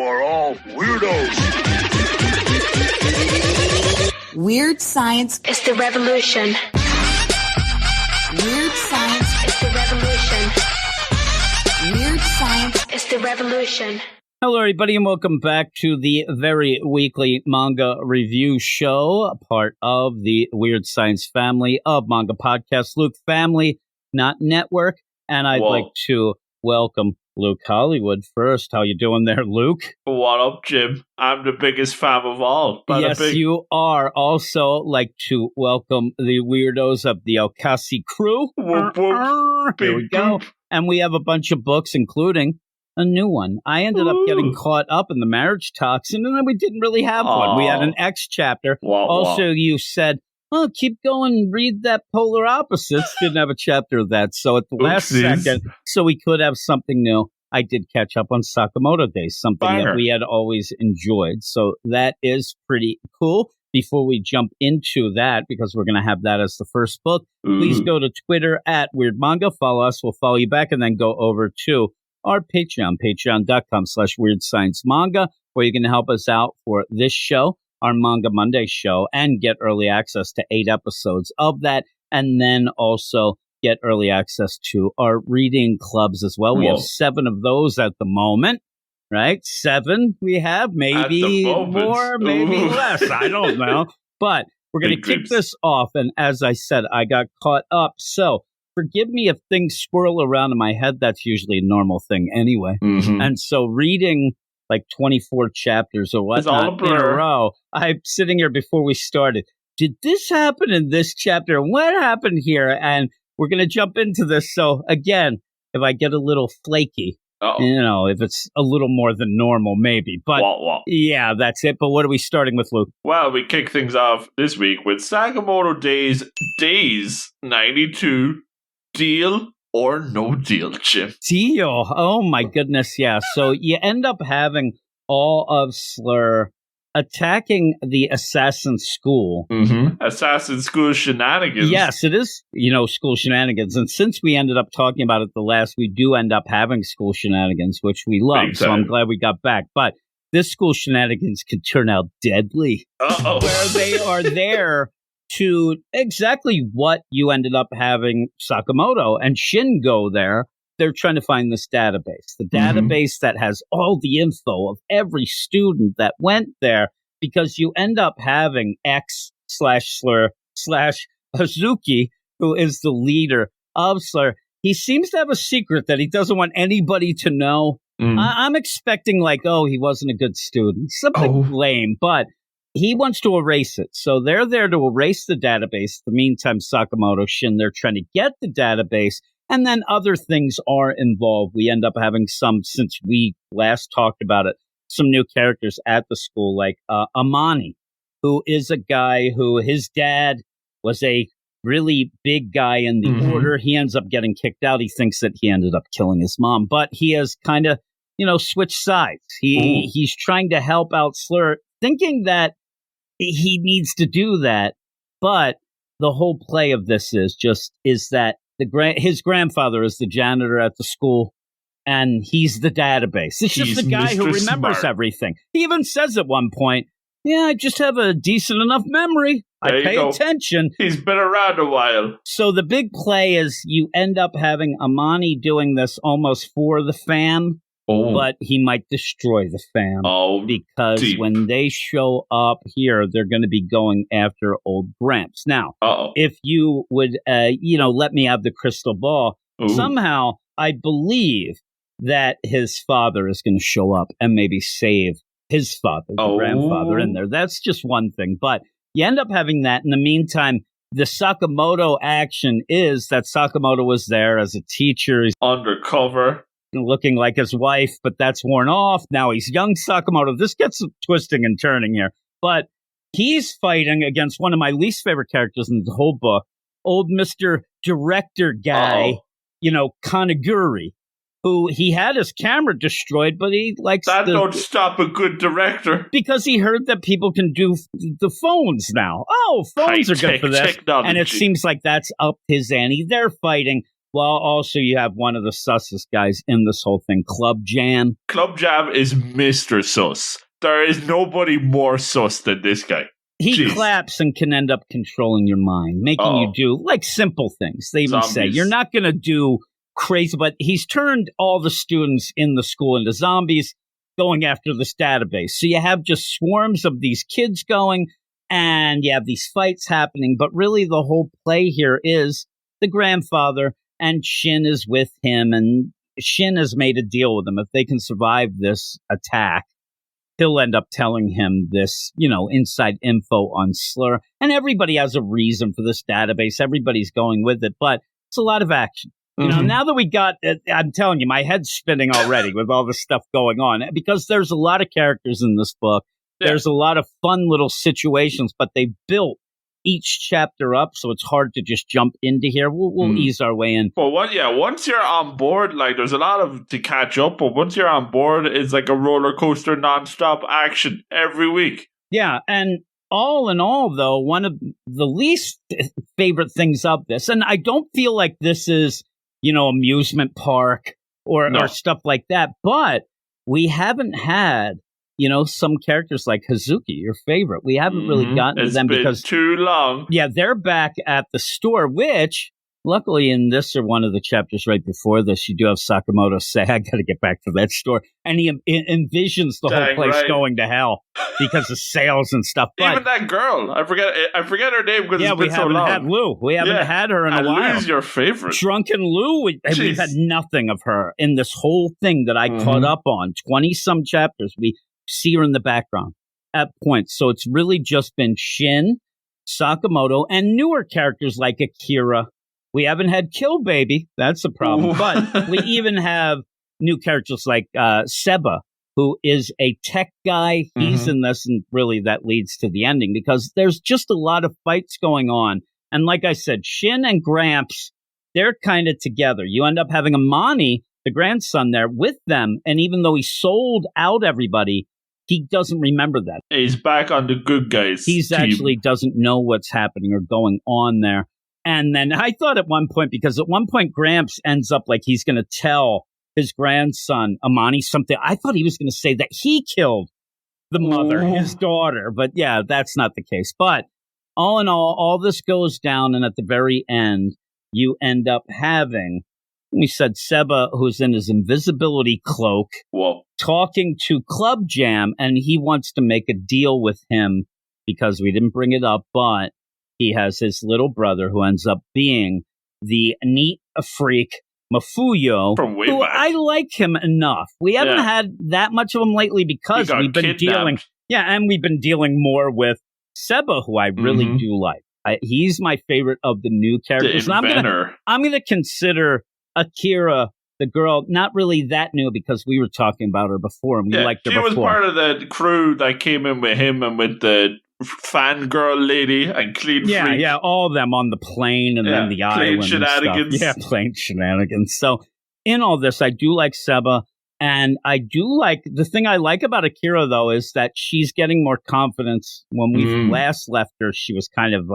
are all weirdos. Weird science is the revolution. Weird science is the revolution. Weird science is the revolution. Hello, everybody, and welcome back to the very weekly manga review show, part of the Weird Science family of manga podcasts. Luke family, not network. And I'd like to welcome Luke Hollywood first. How you doing there, Luke? What up, Jim? I'm the biggest fan of all. Yes, you are. Also like to welcome the weirdos of the Ayakashi crew. Whoop, whoop. Here we go. And we have a bunch of books, including a new one. I ended up getting caught up in the MARRIAGETOXIN, and then we didn't really have one. We had an X chapter. Also, you said, oh, keep going, read that Polar Opposites. Didn't have a chapter of that. So at the last second, so we could have something new, I did catch up on Sakamoto Days, something that we had always enjoyed. So that is pretty cool. Before we jump into that, because we're going to have that as the first book, please go to Twitter at Weird Manga. Follow us. We'll follow you back, and then go over to our Patreon, patreon.com/Weird Science Manga, where you can help us out for this show, our Manga Monday show, and get early access to 8 episodes of that, and then also get early access to our reading clubs as well. We have 7 of those at the moment, right? 7 we have, maybe more, maybe less. I don't know. But we're going to kick this off, and as I said, I got caught up. So forgive me if things swirl around in my head. That's usually a normal thing anyway. And so reading like 24 chapters or whatnot in a row, I'm sitting here before we started. Did this happen in this chapter? What happened here? And we're going to jump into this. So again, if I get a little flaky, you know, if it's a little more than normal, maybe. But yeah, that's it. But what are we starting with, Luke? Well, we kick things off this week with Sakamoto Days 92. Deal or no deal, Jim? Deal. Oh, my goodness, yeah. So you end up having all of Slur attacking the assassin school. Assassin school shenanigans. Yes, it is, you know, school shenanigans. And since we ended up talking about it the last, we do end up having school shenanigans, which we love. So I'm glad we got back. But this school shenanigans can turn out deadly. Where they are there to exactly what you ended up having Sakamoto and Shin go there. They're trying to find this database, the database that has all the info of every student that went there, because you end up having X/Slur/Hazuki, who is the leader of Slur. He seems to have a secret that he doesn't want anybody to know. I'm expecting like, oh, he wasn't a good student, something lame, but he wants to erase it. So they're there to erase the database. In the meantime, Sakamoto, Shin, they're trying to get the database. And then other things are involved. We end up having some, since we last talked about it, some new characters at the school, like Amani, who is a guy who his dad was a really big guy in the order. He ends up getting kicked out. He thinks that he ended up killing his mom, but he has kind of, you know, switched sides. He's trying to help out Slur, thinking that he needs to do that, but the whole play of this is that his grandfather is the janitor at the school, and he's the database. It's just the guy who remembers everything. He even says at one point, "Yeah, I just have a decent enough memory. I pay attention." He's been around a while. So the big play is you end up having Amani doing this almost for the fam. But he might destroy the fam because when they show up here, they're going to be going after old Gramps. Now, if you would, you know, let me have the crystal ball, somehow I believe that his father is going to show up and maybe save his father, the grandfather in there. That's just one thing. But you end up having that. In the meantime, the Sakamoto action is that Sakamoto was there as a teacher. He's undercover, looking like his wife, but that's worn off. Now he's young Sakamoto. This gets twisting and turning here. But he's fighting against one of my least favorite characters in the whole book, old Mr. Director guy, you know, Kanaguri, who he had his camera destroyed, but he likes that don't stop a good director. Because he heard that people can do the phones now. Oh, phones are good for this. Technology. And it seems like that's up his ante. They're fighting. Well, also you have one of the sussest guys in this whole thing, Club Jam. Club Jam is Mr. Sus. There is nobody more sus than this guy. He Jeez. claps and can end up controlling your mind, making you do like simple things. They even say you're not going to do crazy, but he's turned all the students in the school into zombies going after this database. So you have just swarms of these kids going and you have these fights happening. But really the whole play here is the grandfather and Shin is with him, and Shin has made a deal with him. If they can survive this attack, he'll end up telling him this, inside info on Slur. And everybody has a reason for this database. Everybody's going with it, but it's a lot of action. Now that we got, I'm telling you, my head's spinning already with all this stuff going on, because there's a lot of characters in this book. Yeah. There's a lot of fun little situations, but they built each chapter up, so it's hard to just jump into here. We'll ease our way in. But once you're on board, like there's a lot of to catch up, but once you're on board, it's like a roller coaster, nonstop action every week. Yeah, and all in all, though, one of the least favorite things of this, and I don't feel like this is, amusement park or stuff like that, but we haven't had some characters like Hazuki, your favorite. We haven't really gotten to them because too long. Yeah, they're back at the store, which luckily in this or one of the chapters right before this, you do have Sakamoto say, I got to get back to that store. And he envisions the whole place going to hell because of sales and stuff. But even that girl, I forget her name because it's been so long. We haven't had Lou. We haven't had her in a while. Lou's your favorite. Drunken Lou, we've had nothing of her in this whole thing that I caught up on. 20-some chapters. We see her in the background at points. So it's really just been Shin, Sakamoto, and newer characters like Akira. We haven't had Kill Baby. That's a problem. But we even have new characters like Seba, who is a tech guy. He's in this, and really that leads to the ending because there's just a lot of fights going on. And like I said, Shin and Gramps, they're kind of together. You end up having Amani, the grandson, there with them. And even though he sold out everybody, he doesn't remember that. He's back on the good guys. He's actually doesn't know what's happening or going on there. And then I thought at one point, because at one point Gramps ends up like he's going to tell his grandson, Amani, something. I thought he was going to say that he killed the mother, his daughter. But yeah, that's not the case. But all in all this goes down. And at the very end, you end up having, we said, Seba, who's in his invisibility cloak, talking to Club Jam. And he wants to make a deal with him because we didn't bring it up, but he has his little brother who ends up being the neat freak Mafuyo, from way who back. I like him enough. We haven't had that much of him lately because we've been dealing. Yeah, and we've been dealing more with Seba, who I really do like. He's my favorite of the new characters. The inventor. I'm gonna consider Akira, the girl, not really that new because we were talking about her before and we liked her before. She was part of the crew that came in with him and with the fangirl lady and Clean Freak. Yeah, all of them on the plane and then the island shenanigans. And stuff. Yeah, plane shenanigans. So in all this, I do like Seba, and I do like, the thing I like about Akira, though, is that she's getting more confidence. When we last left her, she was kind of,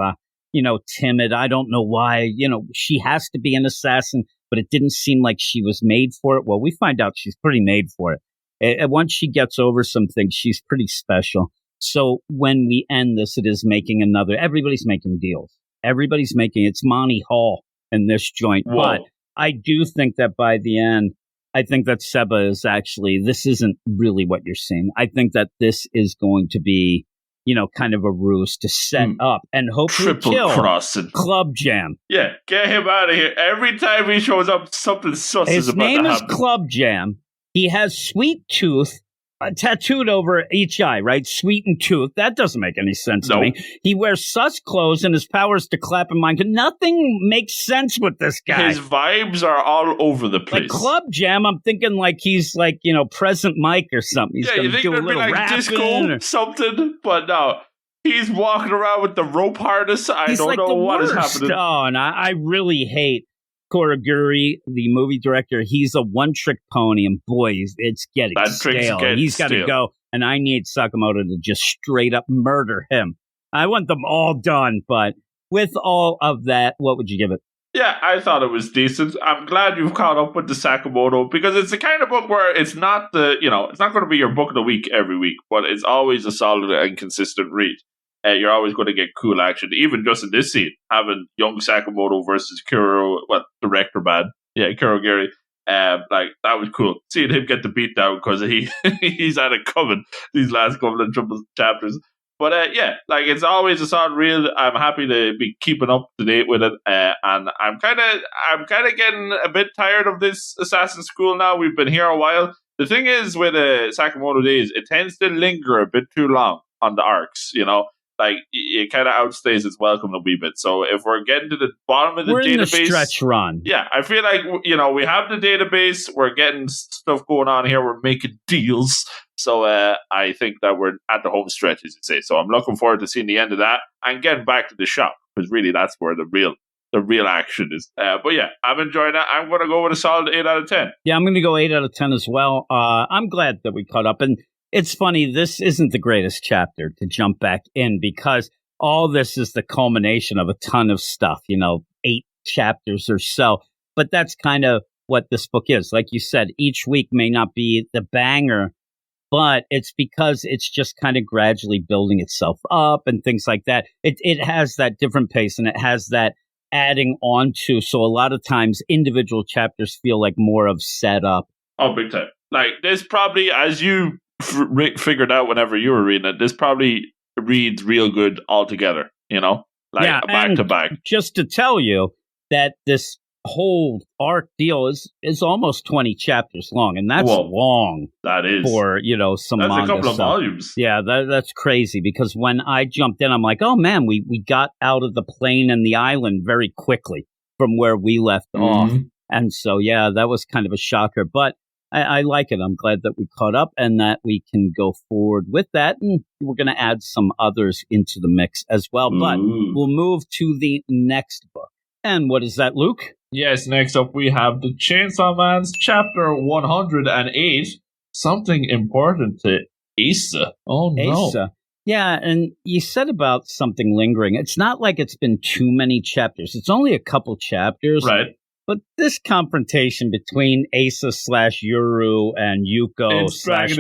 timid. I don't know why. She has to be an assassin, but it didn't seem like she was made for it. Well, we find out she's pretty made for it. And once she gets over some things, she's pretty special. So when we end this, it is making everybody's making deals. Everybody's making, it's Monty Hall in this joint. Whoa. But I do think that by the end, I think that Seba is actually, this isn't really what you're seeing. I think that this is going to be, kind of a ruse to set up and hopefully kill Club Jam. Yeah, get him out of here. Every time he shows up, something sus is about to happen. His name is Club Jam. He has Sweet Tooth tattooed over each eye, right? Sweet and Tooth. That doesn't make any sense to me. He wears sus clothes and his powers to clap in mind. Nothing makes sense with this guy. His vibes are all over the place. Like Club Jam, I'm thinking like he's like, Present Mike or something. He's going to do a little like disco or something, but no. He's walking around with the rope harness. I don't know what is happening. Oh, and I really hate Koroguri, the movie director. He's a one-trick pony, and boy, it's getting stale. He's got to go, and I need Sakamoto to just straight up murder him. I want them all done, but with all of that, what would you give it? Yeah, I thought it was decent. I'm glad you've caught up with the Sakamoto because it's the kind of book where it's not it's not going to be your book of the week every week, but it's always a solid and consistent read. You're always going to get cool action, even just in this scene, having young Sakamoto versus Kuro, director man, Kurogiri. Like that was cool. Seeing him get the beat down because he's had it coming these last couple of chapters. But like it's always a solid read. I'm happy to be keeping up to date with it, and I'm kind of getting a bit tired of this Assassin School now. We've been here a while. The thing is with Sakamoto Days, it tends to linger a bit too long on the arcs. Like it kind of outstays its welcome a wee bit. So if we're getting to the bottom of the we're database, in the stretch run. Yeah, I feel like we have the database. We're getting stuff going on here. We're making deals. So I think that we're at the home stretch, as you say. So I'm looking forward to seeing the end of that and getting back to the shop because really that's where the real action is. But yeah, I'm enjoying that. I'm going to go with a solid 8 out of 10. Yeah, I'm going to go 8 out of 10 as well. I'm glad that we caught up. And it's funny, this isn't the greatest chapter to jump back in because all this is the culmination of a ton of stuff, 8 chapters or so. But that's kind of what this book is. Like you said, each week may not be the banger, but it's because it's just kind of gradually building itself up and things like that. It has that different pace and it has that adding on to. So a lot of times individual chapters feel like more of setup. Oh, big time. Like this probably, as you figured out whenever you were reading it, this probably reads real good altogether, like back to back. Just to tell you that this whole arc deal is almost 20 chapters long, and that's long. That is for some that's manga a couple of stuff. volumes. Yeah, that's crazy because when I jumped in, I'm like, oh man, we got out of the plane and the island very quickly from where we left off, and so yeah, that was kind of a shocker, but I like it. I'm glad that we caught up and that we can go forward with that. And we're going to add some others into the mix as well. But we'll move to the next book. And what is that, Luke? Yes, next up we have the Chainsaw Man's Chapter 108. Something important to Asa. Oh, no. Asa. Yeah, and you said about something lingering. It's not like it's been too many chapters. It's only a couple chapters. Right. But this confrontation between Asa / Yuru and Yuko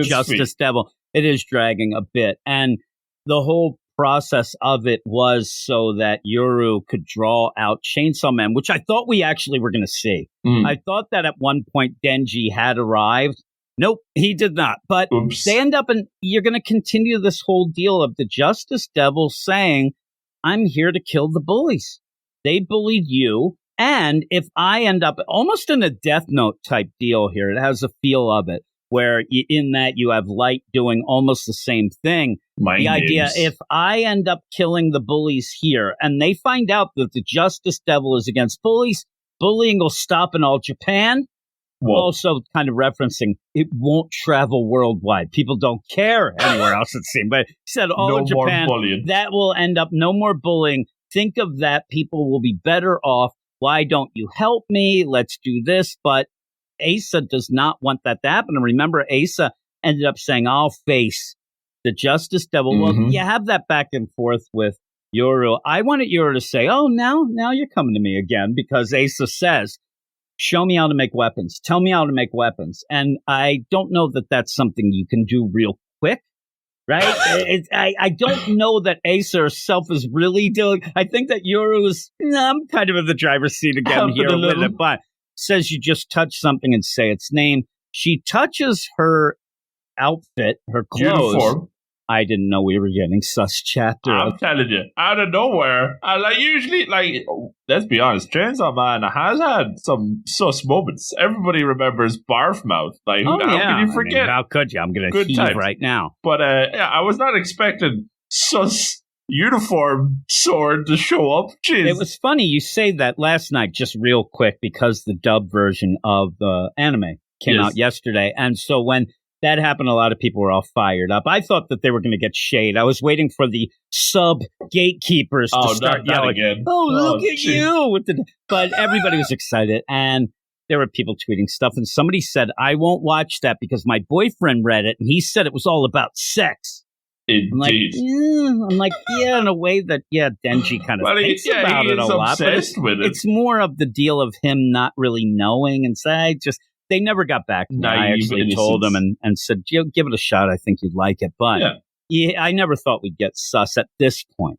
/ Justice Devil, it is dragging a bit. And the whole process of it was so that Yuru could draw out Chainsaw Man, which I thought we actually were going to see. I thought that at one point Denji had arrived. Nope, he did not. But they end up, and you're going to continue this whole deal of the Justice Devil saying, I'm here to kill the bullies. They bullied you. And if I end up almost in a Death Note type deal here, it has a feel of it, where in that you have Light doing almost the same thing. The idea, if I end up killing the bullies here, and they find out that the Justice Devil is against bullies, bullying will stop in all Japan. Also kind of referencing, it won't travel worldwide. People don't care anywhere else, it seems. But he said all of Japan, that will end up no more bullying. Think of that. People will be better off. Why don't you help me? Let's do this. But Asa does not want that to happen. And remember, Asa ended up saying, I'll face the Justice Devil. Well, you have that back and forth with Yuru. I wanted Yuru to say, oh, now you're coming to me again, because Asa says, show me how to make weapons. Tell me how to make weapons. And I don't know that that's something you can do real quick. Right? I don't know that Asa herself is really doing. I think that Yuru is, I'm kind of in the driver's seat again here with it, but says you just touch something and say its name. She touches her outfit, her clothes. Uniform. I didn't know we were getting sus chapter. I'm telling you, out of nowhere. Usually, let's be honest, Chainsaw Man has had some sus moments. Everybody remembers Barf Mouth. How can you forget? How could you? I'm going to heave right now. But I was not expecting sus uniform sword to show up. Jeez. It was funny you say that last night, just real quick, because the dub version of the anime came out yesterday. And so when that happened, a lot of people were all fired up. I thought that they were going to get shade. I was waiting for the sub gatekeepers to start yelling, again. Look at you! But everybody was excited, and there were people tweeting stuff, and somebody said, I won't watch that because my boyfriend read it, and he said it was all about sex. Indeed. I'm like, yeah, in a way that, Denji kind of thinks about it a lot. But it's more of the deal of him not really knowing. And say, they never got back to me. I actually told him and said, give it a shot. I think you'd like it. But I never thought we'd get sus at this point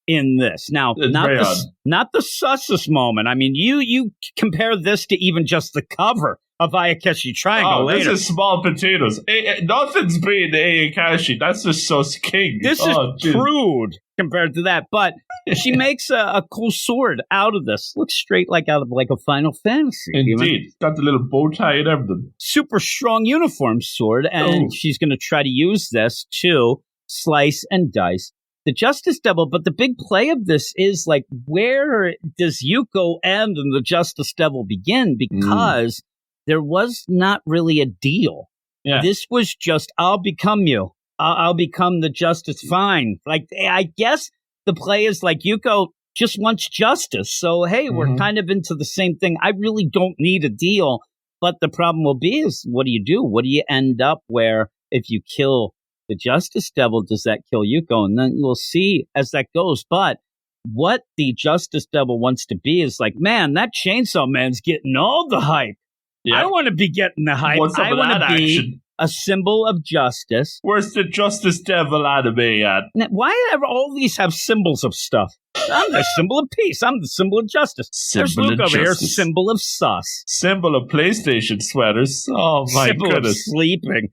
in this. Now, not the sussest moment. I mean, you compare this to even just the cover of Ayakashi Triangle later. This is small potatoes. Nothing's beating Ayakashi. That's just so king. This is crude compared to that. But she makes a cool sword out of this. Looks straight like out of like a Final Fantasy. Indeed. Got the little bow tie and everything. Super strong uniform sword. And she's going to try to use this to slice and dice the Justice Devil. But the big play of this is like, where does Yuko end and the Justice Devil begin? Because there was not really a deal. Yeah. This was just, I'll become you. I'll become the Justice. Fine. Like, I guess the play is like, Yuko just wants justice. So, hey, we're kind of into the same thing. I really don't need a deal. But the problem will be is, what do you do? What do you end up where if you kill the Justice Devil, does that kill Yuko? And then we'll see as that goes. But what the Justice Devil wants to be is like, man, that Chainsaw Man's getting all the hype. Yeah. I don't want to be getting the hype. I want to be a symbol of justice. Where's the Justice Devil anime at? Now, why ever all these have symbols of stuff? I'm the symbol of peace. I'm the symbol of justice. There's Luke over here, symbol of sus. Symbol of PlayStation sweaters. Oh my symbol goodness. Of sleeping.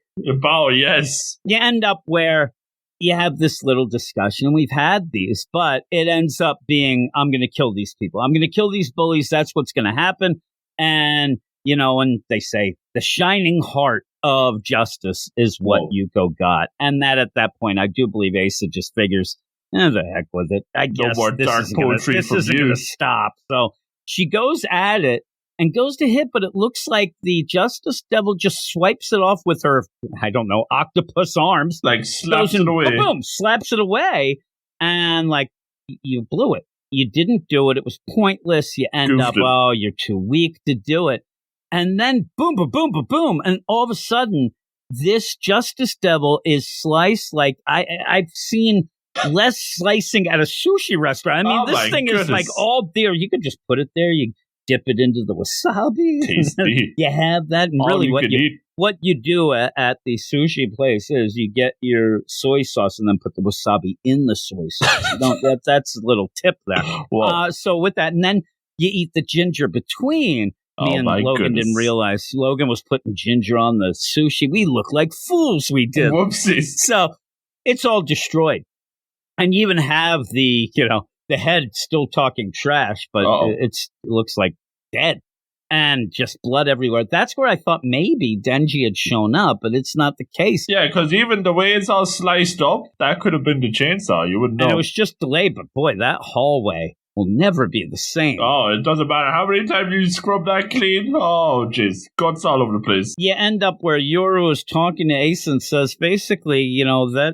Oh, yes. You end up where you have this little discussion, and we've had these, but it ends up being, I'm going to kill these people. I'm going to kill these bullies. That's what's going to happen. And and they say the shining heart of justice is what Yuko got. And that at that point, I do believe Asa just figures, the heck with it. I guess no more dark poetry from you. This isn't going to stop. So she goes at it and goes to hit, but it looks like the Justice Devil just swipes it off with her, I don't know, octopus arms. Like slaps it away. Boom, slaps it away. And like, you blew it. You didn't do it. It was pointless. You end up, you're too weak to do it. And then boom, boom, boom, boom, boom. And all of a sudden, this Justice Devil is sliced like I've seen less slicing at a sushi restaurant. I mean, this thing is like all there. You could just put it there. You dip it into the wasabi. Tasty. You have that. And really what you do at the sushi place is you get your soy sauce and then put the wasabi in the soy sauce. That's a little tip there. So with that, and then you eat the ginger between. Me and Logan didn't realize Logan was putting ginger on the sushi. We look like fools. We did. Whoopsies. So it's all destroyed. And you even have the head still talking trash, but it looks like dead and just blood everywhere. That's where I thought maybe Denji had shown up, but it's not the case. Yeah, because even the way it's all sliced up, that could have been the chainsaw. You wouldn't know. And it was just delayed, but boy, that hallway will never be the same. Oh, it doesn't matter how many times you scrub that clean. Oh, jeez. Guts all over the place. You end up where Yoru is talking to Ace and says, basically, that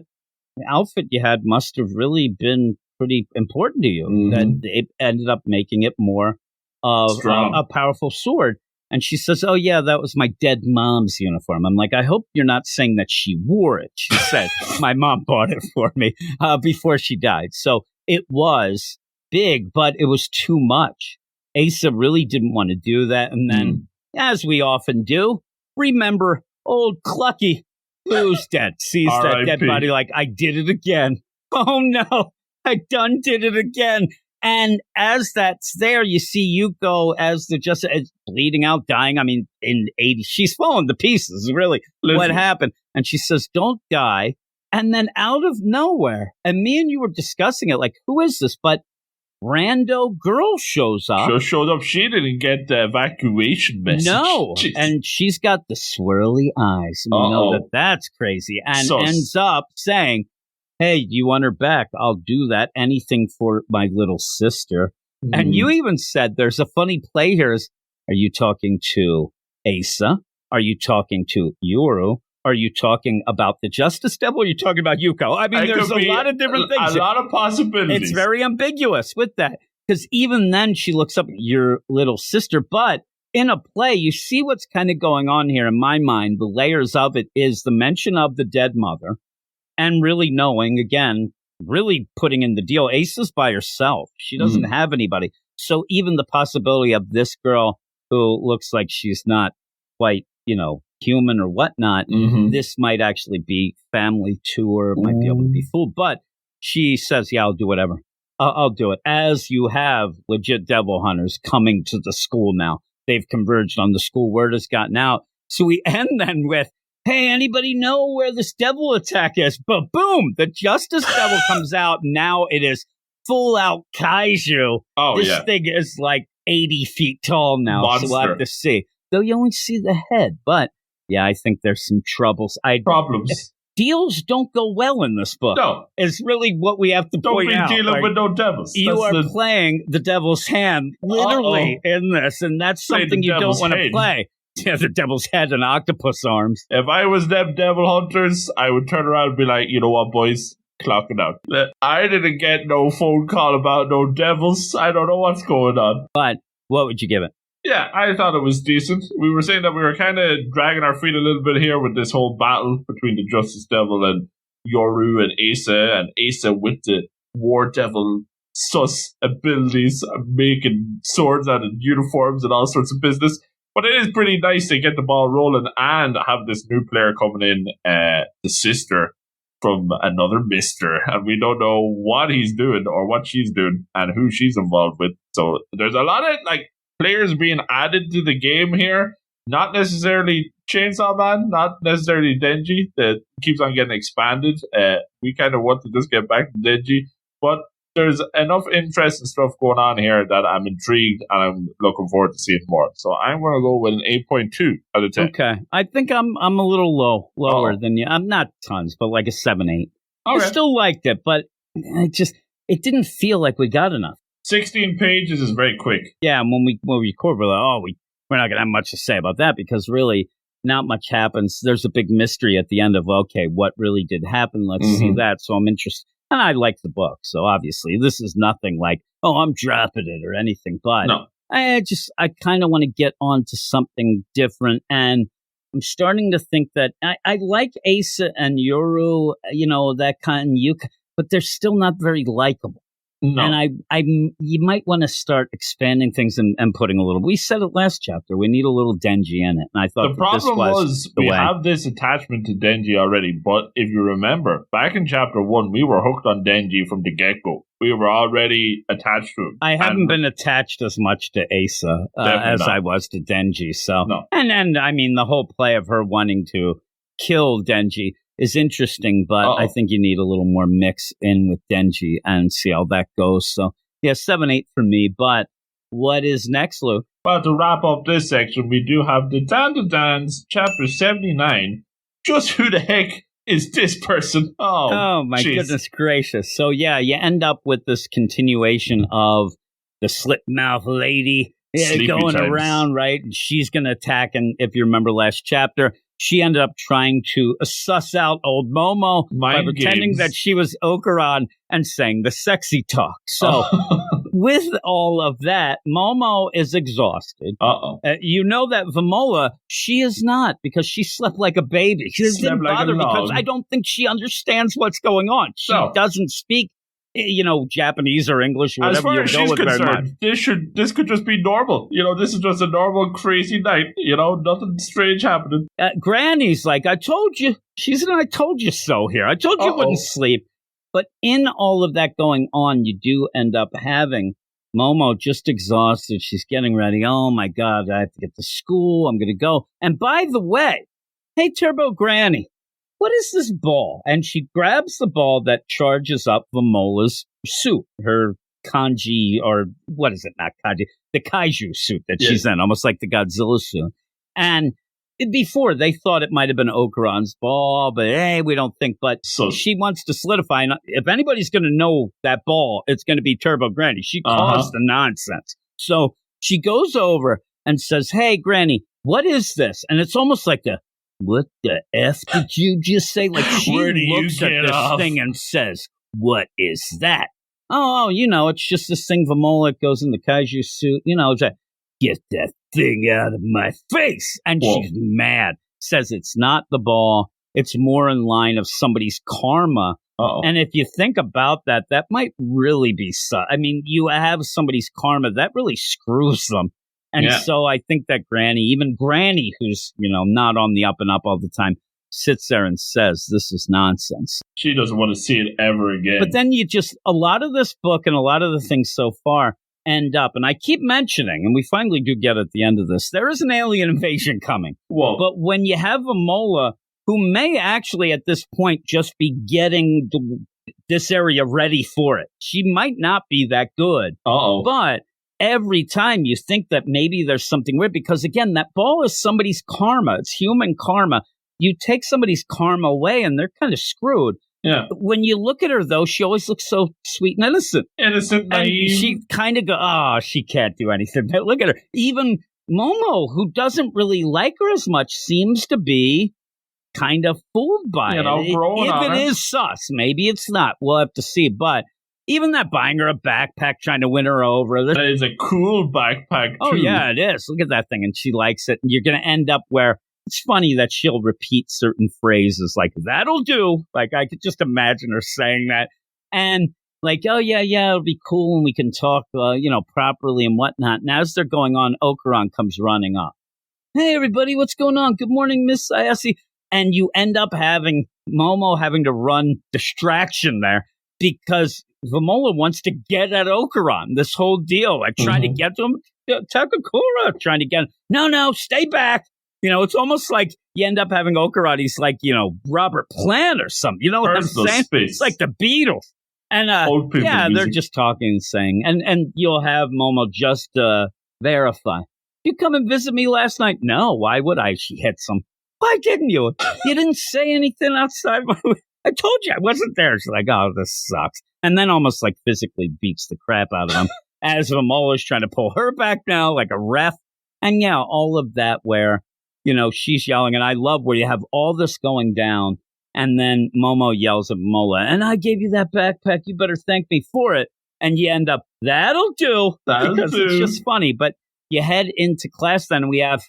outfit you had must have really been pretty important to you. That it ended up making it more of a powerful sword. And she says, oh, yeah, that was my dead mom's uniform. I'm like, I hope you're not saying that she wore it. She said, my mom bought it for me before she died. So it was big, but it was too much. Asa really didn't want to do that. And then, as we often do, remember old Clucky, who's dead, sees that dead body like, I did it again. Oh no, I done did it again. And as that's there, you see Yuko as bleeding out, dying. I mean, in 80, she's falling to pieces, really. What happened? And she says, don't die. And then out of nowhere, and me and you were discussing it, like, who is this? But rando girl shows up. She didn't get the evacuation message. No. Jeez. And she's got the swirly eyes. And we know that's crazy. And ends up saying, hey, you want her back? I'll do that. Anything for my little sister. And you even said there's a funny play here. Are you talking to Asa? Are you talking to Yoru? Are you talking about the Justice Devil? Or are you talking about Yuko? I mean, there's a lot of different things. A lot of possibilities. It's very ambiguous with that. Because even then, she looks up at your little sister. But in a play, you see what's kind of going on here in my mind. The layers of it is the mention of the dead mother. and really knowing, again, really putting in the deal. Asa's by herself. She doesn't have anybody. So even the possibility of this girl who looks like she's not quite, human or whatnot, this might actually be family to her, might be able to be fooled. But she says, yeah, I'll do whatever. I'll do it. As you have legit devil hunters coming to the school now. They've converged on the school. Word has gotten out. So we end then with, hey, anybody know where this devil attack is? But boom, the Justice Devil comes out. Now it is full out kaiju. Oh, this thing is like 80 feet tall now. Monster. So we'll have to see. Though you only see the head. But yeah, I think there's some troubles. Problems. Deals don't go well in this book. No. It's really what we have to point out. Don't be dealing with no devils. You are playing the devil's hand, literally, in this, and that's something you don't want to play. Yeah, the devil's head and octopus arms. If I was them devil hunters, I would turn around and be like, you know what, boys? Clock it out. I didn't get no phone call about no devils. I don't know what's going on. But what would you give it? Yeah, I thought it was decent. We were saying that we were kind of dragging our feet a little bit here with this whole battle between the Justice Devil and Yoru and Asa with the War Devil sus abilities, making swords out of uniforms and all sorts of business. But it is pretty nice to get the ball rolling and have this new player coming in, the sister from another mister, and we don't know what he's doing or what she's doing and who she's involved with. So there's a lot of players being added to the game here. Not necessarily Chainsaw Man, not necessarily Denji, that keeps on getting expanded. We kind of want to just get back to Denji, but there's enough interesting stuff going on here that I'm intrigued and I'm looking forward to seeing more. So I'm going to go with an 8.2 out of 10. Okay. I think I'm a little lower than you. I'm not tons, but like a 7-8. Okay. I still liked it, but it didn't feel like we got enough. 16 pages is very quick. Yeah, and when we record, we're like, we're not going to have much to say about that because really not much happens. There's a big mystery at the end of, okay, what really did happen? Let's see that. So I'm interested. And I like the book. So obviously this is nothing like, oh, I'm dropping it or anything. But no. I kind of want to get on to something different. And I'm starting to think that I like Asa and Yoru, that kind of Yuka, but they're still not very likable. No. And you might want to start expanding things and putting a little. We said it last chapter. We need a little Denji in it, and I thought the problem was we have this attachment to Denji already. But if you remember, back in chapter 1, we were hooked on Denji from the get-go. We were already attached to him. I haven't been attached as much to Asa as I was to Denji. So, and I mean the whole play of her wanting to kill Denji is interesting, but I think you need a little more mix in with Denji and see how that goes. So, yeah, 7-8 for me. But what is next, Luke? Well, to wrap up this section, we do have the Dandadan Chapter 79. Just who the heck is this person? Oh my goodness gracious. So, yeah, you end up with this continuation of the slit-mouth lady going around, right? And she's going to attack, and if you remember last chapter, she ended up trying to suss out old Momo by pretending that she was Okuran and saying the sexy talk. So with all of that, Momo is exhausted. You know that Vamola, she is not, because she slept like a baby. She didn't bother because I don't think she understands what's going on. She doesn't speak Japanese or English, whatever. As far as she's concerned, this could just be normal. This is just a normal crazy night. Nothing strange happening. Granny's like, I told you. She's an I told you so here. I told you you wouldn't sleep. But in all of that going on, you do end up having Momo just exhausted. She's getting ready. Oh my God, I have to get to school. I'm going to go. And by the way, hey, Turbo Granny, what is this ball? And she grabs the ball that charges up Vamola's suit, her kanji, or what is it? Not kanji, the kaiju suit that she's in, almost like the Godzilla suit. And before, they thought it might have been Okuran's ball, but hey, we don't think. But she wants to solidify. And if anybody's going to know that ball, it's going to be Turbo Granny. She caused the nonsense. So she goes over and says, hey, Granny, what is this? And it's almost like what the F did you just say? Like she looks at this thing and says, what is that? Oh, it's just this thing Vamola goes in the kaiju suit. It's like, get that thing out of my face. And she's mad. Says it's not the ball. It's more in line of somebody's karma. Uh-oh. And if you think about that, that might really be, I mean, you have somebody's karma, that really screws them. And so I think that even Granny, who's, not on the up and up all the time, sits there and says, this is nonsense. She doesn't want to see it ever again. But then a lot of this book and a lot of the things so far end up, and I keep mentioning, and we finally do get at the end of this, there is an alien invasion coming. Whoa. But when you have a Mola who may actually at this point just be getting this area ready for it. She might not be that good. Uh-oh. But every time you think that maybe there's something weird, because again, that ball is somebody's karma. It's human karma. You take somebody's karma away and they're kind of screwed. Yeah. When you look at her, though, she always looks so sweet and innocent. Innocent, naive. And she kind of goes, she can't do anything. But look at her. Even Momo, who doesn't really like her as much, seems to be kind of fooled by it. If it is sus, maybe it's not. We'll have to see. But even that buying her a backpack, trying to win her over. That is a cool backpack, too. Oh, yeah, it is. Look at that thing. And she likes it. And you're going to end up where it's funny that she'll repeat certain phrases like, that'll do. Like, I could just imagine her saying that. And like, oh, yeah, it'll be cool and we can talk, properly and whatnot. And as they're going on, Okuran comes running up. Hey, everybody, what's going on? Good morning, Miss Ayakashi. And you end up having Momo having to run distraction there because Vamola wants to get at Okuran. This whole deal, like trying to get to him. Takakura trying to get him. No, stay back. It's almost like you end up having Okuran. He's like, Robert Plant or something. You know what I'm saying? Space. It's like the Beatles. And they're just talking and saying. And you'll have Momo just verify. You come and visit me last night? No, why would I? She hits him. Why didn't you? You didn't say anything outside. I told you I wasn't there. She's like, oh, this sucks. And then almost like physically beats the crap out of him as Vamola's trying to pull her back now like a ref. And all of that where, she's yelling. And I love where you have all this going down. And then Momo yells at Mola, and I gave you that backpack. You better thank me for it. And you end up, that'll do. Because it's just funny. But you head into class then and we have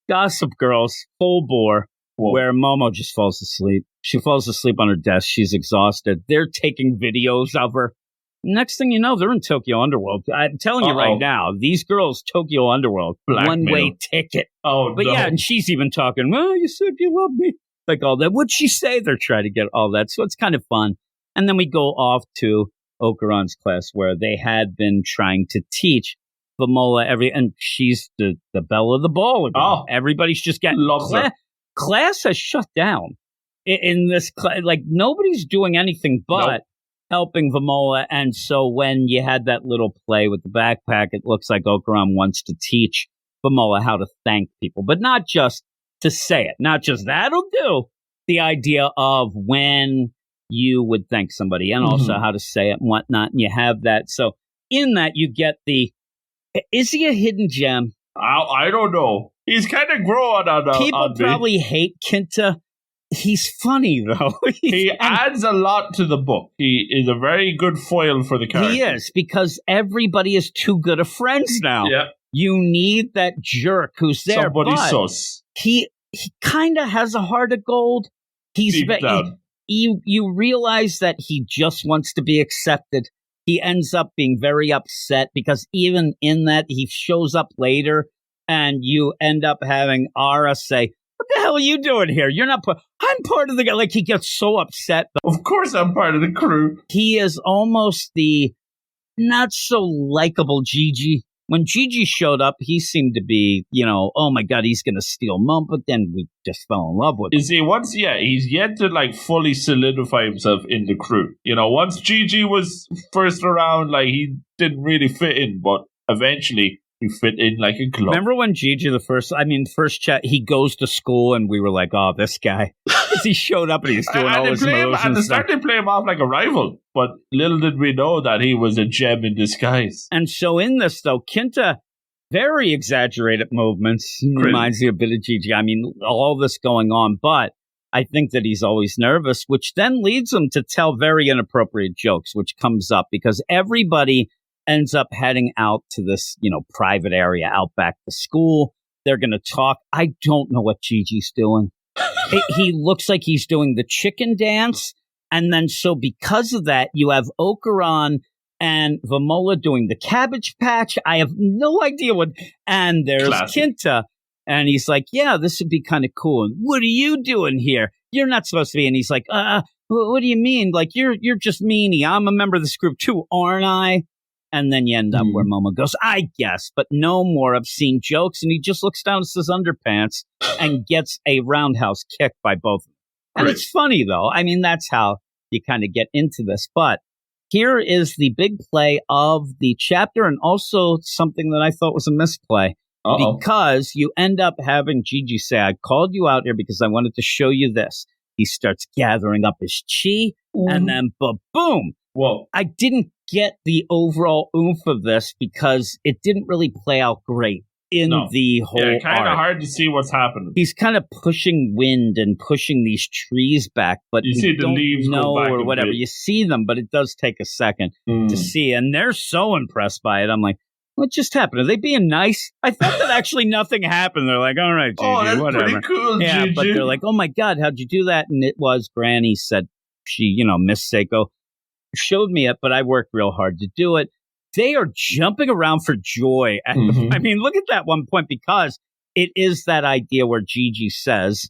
Gossip Girls, full bore, where Momo just falls asleep. She falls asleep on her desk. She's exhausted. They're taking videos of her. Next thing you know, they're in Tokyo Underworld. I'm telling you right now, these girls, Tokyo Underworld, one-way ticket. Oh, but and she's even talking, well, you said you love me. Like all that. What'd she say? They're trying to get all that. So it's kind of fun. And then we go off to Okuran's class where they had been trying to teach Vamola and she's the belle of the ball again. Oh, everybody's just getting class has shut down in this class. Like nobody's doing anything but helping Vamola. And so when you had that little play with the backpack, it looks like Okuran wants to teach Vamola how to thank people, but not just to say it, not just that'll do. The idea of when you would thank somebody and also how to say it and whatnot. And you have that. So in that you get is he a hidden gem? I don't know. He's kind of growing on people probably hate Kinta. He's funny, though. He adds a lot to the book. He is a very good foil for the character. He is, because everybody is too good of friends now. Yeah. You need that jerk who's there. Somebody sus. He kind of has a heart of gold. Deep down. You realize that he just wants to be accepted. He ends up being very upset because even in that, he shows up later and you end up having Ara say, what the hell are you doing here? You're not I'm part of the guy. Like, he gets so upset. Of course I'm part of the crew. He is almost the not so likable Gigi. When Gigi showed up, he seemed to be, oh my God, he's going to steal Mom. But then we just fell in love with him. You see, he's yet to fully solidify himself in the crew. Once Gigi was first around, he didn't really fit in, but eventually he fit in like a glove. Remember when Gigi, first chat, he goes to school and we were like, oh, this guy. He showed up and he was doing all his moves. And they started to play him off like a rival. But little did we know that he was a gem in disguise. And so in this, though, Kinta, very exaggerated movements. Reminds me a bit of Gigi. I mean, all this going on. But I think that he's always nervous, which then leads him to tell very inappropriate jokes, which comes up because everybody ends up heading out to this, private area out back to school. They're going to talk. I don't know what Gigi's doing. He looks like he's doing the chicken dance. And then so because of that, you have Okuran and Vamola doing the Cabbage Patch. I have no idea what. And there's Kinta. And he's like, yeah, this would be kind of cool. And what are you doing here? You're not supposed to be. And he's like, what do you mean? Like, you're just meanie. I'm a member of this group too, aren't I? And then you end up where Momo goes, I guess, but no more obscene jokes. And he just looks down at his underpants and gets a roundhouse kick by both of them. And it's funny, though. I mean, that's how you kind of get into this. But here is the big play of the chapter, and also something that I thought was a misplay. Because you end up having Gigi say, I called you out here because I wanted to show you this. He starts gathering up his chi, and then boom. Whoa. I didn't get the overall oomph of this because it didn't really play out great in the whole kind of arc. hard to see what's happening. He's kind of pushing wind and pushing these trees back, but you see the leaves know go back or whatever. bit. You see them, but it does take a second to see, and they're so impressed by it. I'm like, what just happened? Are they being nice? I thought that actually nothing happened. They're like, all right, Gigi, that's whatever. pretty cool, yeah, Gigi. but they're like, oh my God, how'd you do that? And it was Granny said she, Miss Seiko showed me it, but I worked real hard to do it. They are jumping around for joy. I mean, look at that one point, because it is that idea where Gigi says,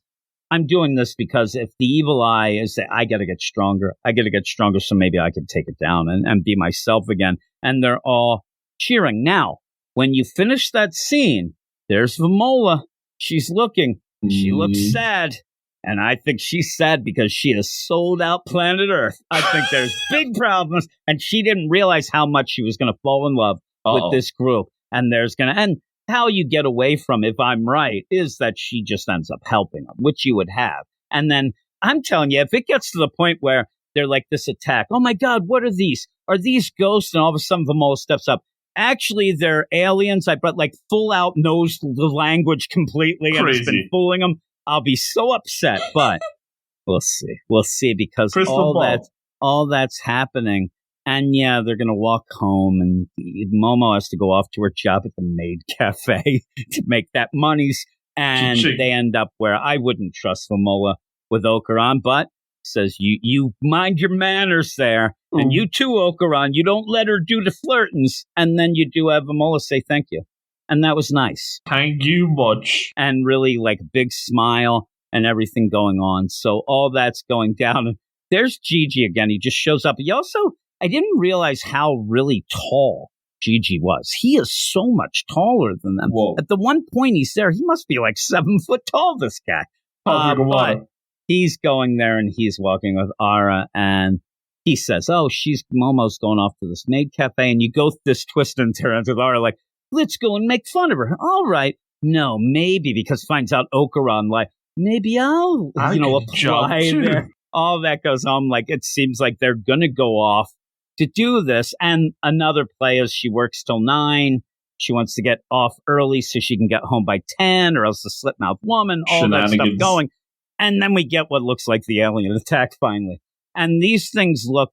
I'm doing this because if the evil eye is that I got to get stronger. I got to get stronger so maybe I can take it down and be myself again. And they're all cheering. Now, when you finish that scene, there's Vamola. She's looking. She looks sad. And I think she's sad because she has sold out planet Earth. I think there's big problems. And she didn't realize how much she was going to fall in love with this group. And and how you get away from, if I'm right, is that she just ends up helping them, which you would have. And then I'm telling you, if it gets to the point where they're like this attack, oh my God, what are these? Are these ghosts? And all of a sudden Vamola steps up. Actually, they're aliens. I but like full out knows the language completely and has been fooling them. I'll be so upset, but we'll see. We'll see, because all that's happening. And yeah, they're going to walk home, and Momo has to go off to her job at the maid cafe to make that monies. And they end up where I wouldn't trust Vamola with Okuran, but says, you mind your manners there. And you too, Okuran, you don't let her do the flirtings. And then you do have Vamola say thank you. And that was nice. Thank you much. And really like big smile and everything going on. So all that's going down. And there's Gigi again. He just shows up. I didn't realize how really tall Gigi was. He is so much taller than them. Whoa. At the one point he's there, he must be like 7 foot tall, this guy. But he's going there and he's walking with Ara, and he says, Momo's going off to this maid cafe, and you go this twist and turn with Ara like, let's go and make fun of her. All right. No, maybe, because finds out Okuran, like, maybe I'll apply there. All that goes on. Like, it seems like they're going to go off to do this. And another play is she works till 9. She wants to get off early so she can get home by 10, or else the slip-mouthed woman, all that stuff going. And then we get what looks like the alien attack finally. And these things look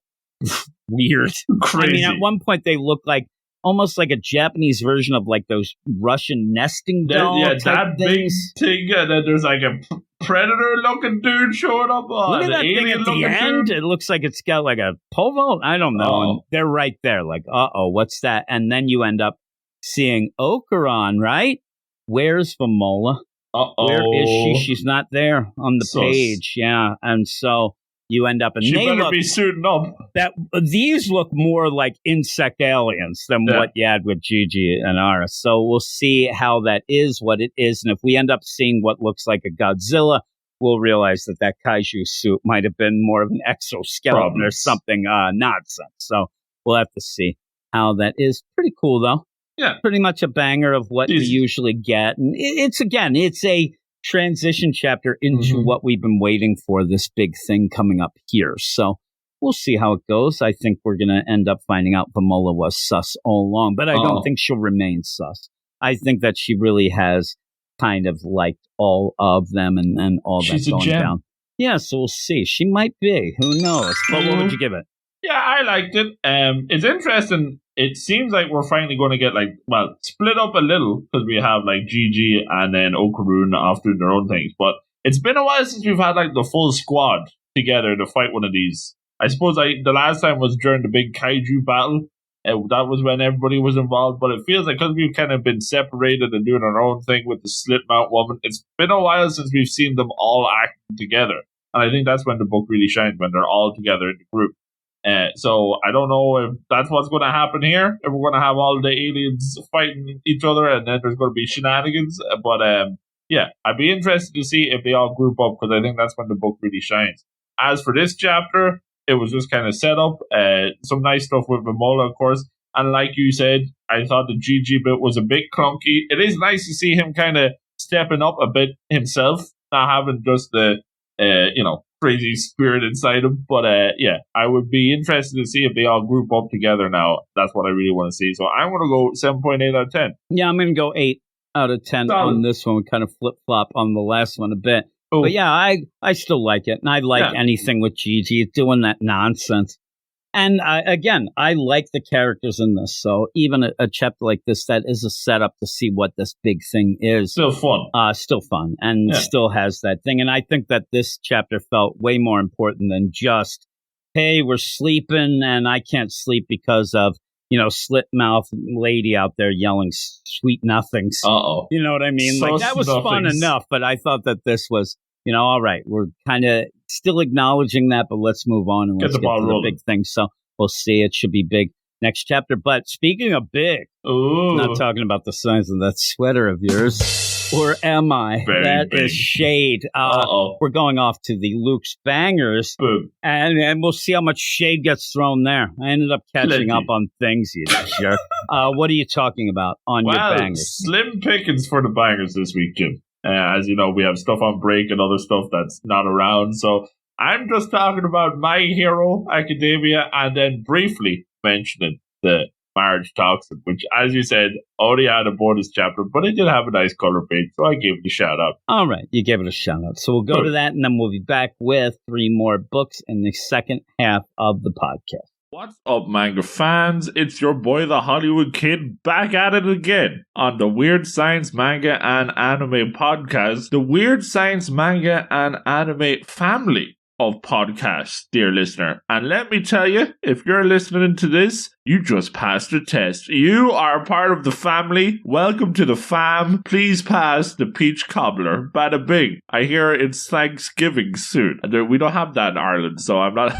weird. Crazy. I mean, at one point they look like almost like a Japanese version of like those Russian nesting doll. Yeah, that big thing. And then there's like a predator-looking dude showing up. Look at that thing at the end. It looks like it's got like a pole vault. I don't know. And they're right there. Like, what's that? And then you end up seeing Okuran, right? Where's Vamola? Where is she? She's not there on the page. Yeah. And so you end up, and she better be suiting up. These look more like insect aliens than what you had with Gigi and Ara. So we'll see how that is, what it is. And if we end up seeing what looks like a Godzilla, we'll realize that kaiju suit might have been more of an exoskeleton or something nonsense. So we'll have to see how that is. Pretty cool, though. Yeah. Pretty much a banger of what we usually get. And it's a transition chapter into what we've been waiting for, this big thing coming up here. So we'll see how it goes. I think we're going to end up finding out Vamola was sus all along, but I don't think she'll remain sus. I think that she really has kind of liked all of them and all that going down. Yeah, so we'll see. She might be. Who knows? But what would you give it? Yeah, I liked it. It's interesting. It seems like we're finally going to get split up a little, because we have like Gigi and then Okuran off doing their own things. But it's been a while since we've had like the full squad together to fight one of these. I suppose the last time was during the big kaiju battle. That was when everybody was involved, but it feels like because we've kind of been separated and doing our own thing with the slit mount woman, it's been a while since we've seen them all acting together. And I think that's when the book really shines, when they're all together in the group. So I don't know if that's what's going to happen here, if we're going to have all the aliens fighting each other and then there's going to be shenanigans. But yeah, I'd be interested to see if they all group up, because I think that's when the book really shines. As for this chapter, it was just kind of set up. Some nice stuff with Momola, of course. And like you said, I thought the GG bit was a bit clunky. It is nice to see him kind of stepping up a bit himself, not having just the, crazy spirit inside him. But yeah, I would be interested to see if they all group up together now. That's what I really want to see. So I'm going to go 7.8 out of 10. Yeah, I'm going to go 8 out of 10 on this one. We kind of flip-flop on the last one a bit. Ooh. But yeah, I still like it. And I like anything with Gigi doing that nonsense. And again, I like the characters in this. So even a chapter like this, that is a setup to see what this big thing is. Still fun. Still fun. And still has that thing. And I think that this chapter felt way more important than just, hey, we're sleeping and I can't sleep because of, slit mouth lady out there yelling sweet nothings. Uh-oh. You know what I mean? So like that was fun enough, but I thought that this was, all right, we're kind of still acknowledging that, but let's move on and let's get to the big thing. So we'll see. It should be big next chapter. But speaking of big, not talking about the size of that sweater of yours. Or am I? That is shade. We're going off to the Luke's Bangers, and we'll see how much shade gets thrown there. I ended up catching up on things, you jerk. What are you talking about on your Bangers? Slim pickings for the Bangers this week, Jim. As you know, we have stuff on break and other stuff that's not around. So I'm just talking about My Hero Academia and then briefly mentioning the MARRIAGETOXIN, which, as you said, already had a bonus chapter, but it did have a nice color page, so I gave it a shout out. All right, you gave it a shout out. So we'll go to that, and then we'll be back with 3 more books in the second half of the podcast. What's up, manga fans? It's your boy, the Hollywood Kid, back at it again on the Weird Science Manga and Anime podcast, the Weird Science Manga and Anime family of podcasts, dear listener. And let me tell you, if you're listening to this, you just passed the test. You are part of the family. Welcome to the fam. Please pass the peach cobbler. Bada bing. I hear it's Thanksgiving soon. We don't have that in Ireland, so I'm not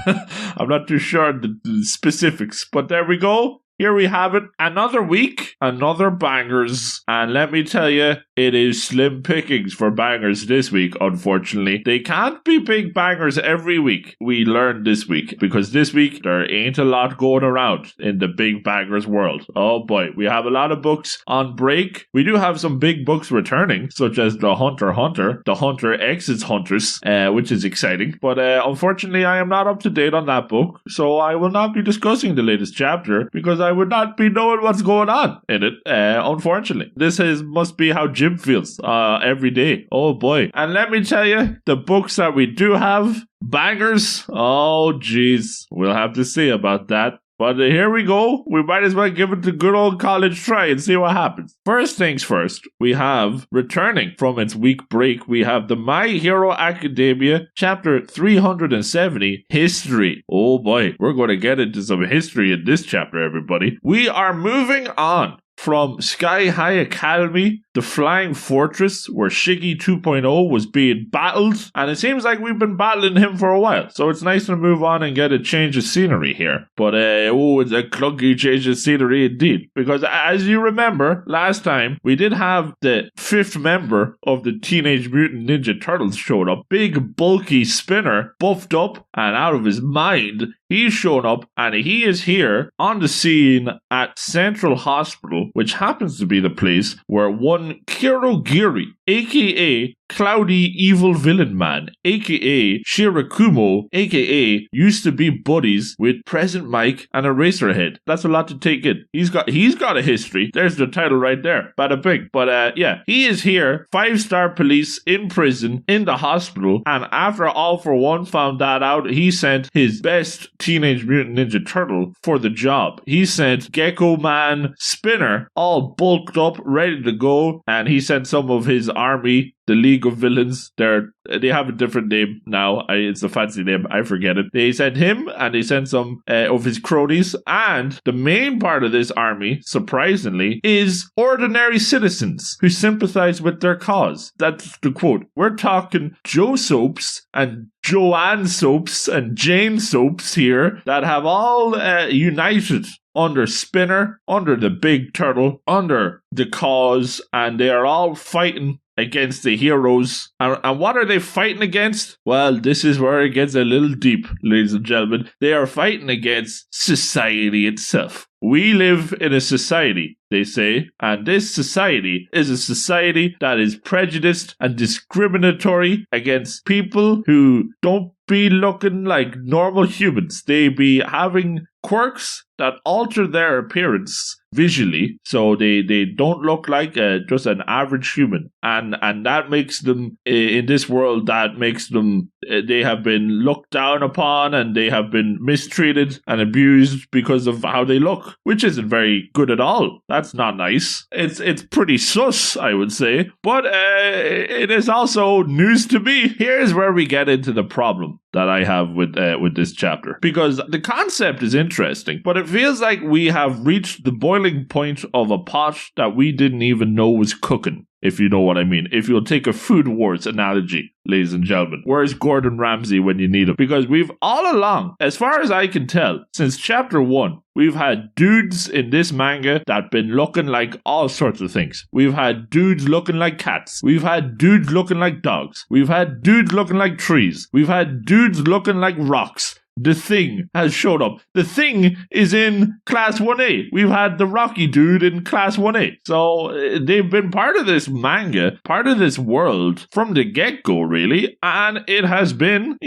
I'm not too sure the specifics. But there we go. Here we have it. Another week, another bangers. And let me tell you, it is slim pickings for bangers this week, unfortunately. They can't be big bangers every week. We learned this week, because this week there ain't a lot going around in the big bangers world. Oh boy, we have a lot of books on break. We do have some big books returning, such as The Hunter x Hunter, The Hunter X's Hunters, which is exciting. But unfortunately, I am not up to date on that book, so I will not be discussing the latest chapter, because I would not be knowing what's going on in it, unfortunately. This must be how Jim feels every day. Oh boy. And let me tell you, the books that we do have, bangers, oh geez, we'll have to see about that. But here we go. We might as well give it the good old college try and see what happens. First things first, we have, returning from its week break, we have the My Hero Academia Chapter 370, History. Oh boy, we're going to get into some history in this chapter, everybody. We are moving on from Sky High Academy, the Flying Fortress, where Shiggy 2.0 was being battled, and it seems like we've been battling him for a while, so it's nice to move on and get a change of scenery here. But, it's a clunky change of scenery indeed, because as you remember, last time, we did have the 5th member of the Teenage Mutant Ninja Turtles showed up, big, bulky Spinner, buffed up and out of his mind. He's shown up, and he is here on the scene at Central Hospital, which happens to be the place where one Kirogiri, aka Cloudy Evil Villain Man, aka Shirakumo, aka used to be buddies with Present Mike and Eraserhead. That's a lot to take in. He's got a history. There's the title right there. Bada bing. But yeah, he is here, 5-star police in prison, in the hospital, and after All for One found that out, he sent his best Teenage Mutant Ninja Turtle for the job. He sent Gecko Man Spinner, all bulked up, ready to go, and he sent some of his army, the League of Villains. They have a different name now. It's a fancy name. I forget it. They sent him and they sent some of his cronies. And the main part of this army, surprisingly, is ordinary citizens who sympathize with their cause. That's the quote. We're talking Joe Soaps and Joanne Soaps and Jane Soaps here that have all united under Spinner, under the Big Turtle, under the cause, and they are all fighting against the heroes. And what are they fighting against? Well, this is where it gets a little deep, ladies and gentlemen. They are fighting against society itself. We live in a society, they say, and this society is a society that is prejudiced and discriminatory against people who don't be looking like normal humans. They be having quirks that alter their appearance visually, so they don't look like just an average human, and that makes them, in this world, that makes them, they have been looked down upon and they have been mistreated and abused because of how they look, which isn't very good at all. That's not nice. It's pretty sus, I would say, but it is also news to me. Here's where we get into the problem that I have with this chapter, because the concept is interesting, but it feels like we have reached the boiling point of a pot that we didn't even know was cooking, if you know what I mean. If you'll take a Food Wars analogy, ladies and gentlemen, where's Gordon Ramsay when you need him? Because we've all along, as far as I can tell, since chapter 1, we've had dudes in this manga that been looking like all sorts of things. We've had dudes looking like cats. We've had dudes looking like dogs. We've had dudes looking like trees. We've had dudes looking like rocks. The Thing has showed up. The Thing is in Class 1A. We've had the Rocky dude in Class 1A. So they've been part of this manga, part of this world from the get-go, really. And it has been,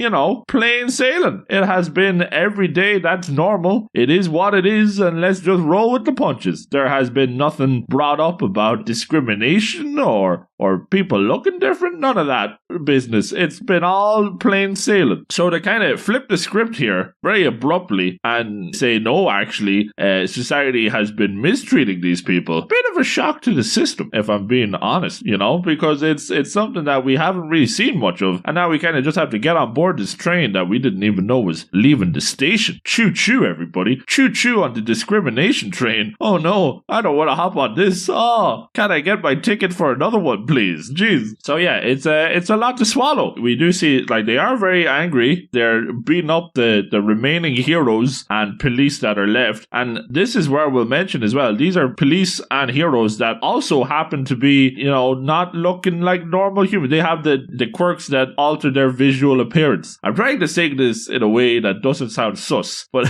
plain sailing. It has been every day. That's normal. It is what it is, and let's just roll with the punches. There has been nothing brought up about discrimination or people looking different. None of that business. It's been all plain sailing. So to kind of flip the script here very abruptly and say, no, actually, society has been mistreating these people. Bit of a shock to the system, if I'm being honest, because it's something that we haven't really seen much of. And now we kind of just have to get on board this train that we didn't even know was leaving the station. Choo-choo, everybody. Choo-choo on the discrimination train. Oh no, I don't want to hop on this. Oh, can I get my ticket for another one, please? Jeez. So yeah, it's a lot to swallow. We do see, they are very angry. They're beating up the remaining heroes and police that are left. And this is where we'll mention as well, these are police and heroes that also happen to be, not looking like normal humans. They have the quirks that alter their visual appearance. I'm trying to say this in a way that doesn't sound sus, but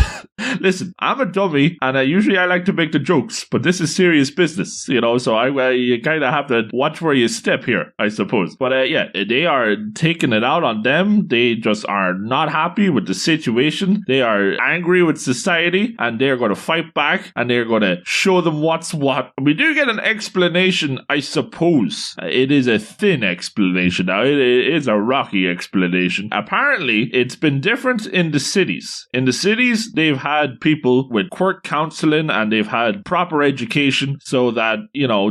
listen, I'm a dummy and usually I like to make the jokes, but this is serious business, so you kind of have to watch where you step here, I suppose. But they are taking it out on them. They just are not happy with the situation. They are angry with society and they're going to fight back and they're going to show them what's what. We do get an explanation, I suppose. It is a thin explanation now. It is a rocky explanation. Apparently, it's been different in the cities. In the cities, they've had people with quirk counseling and they've had proper education so that,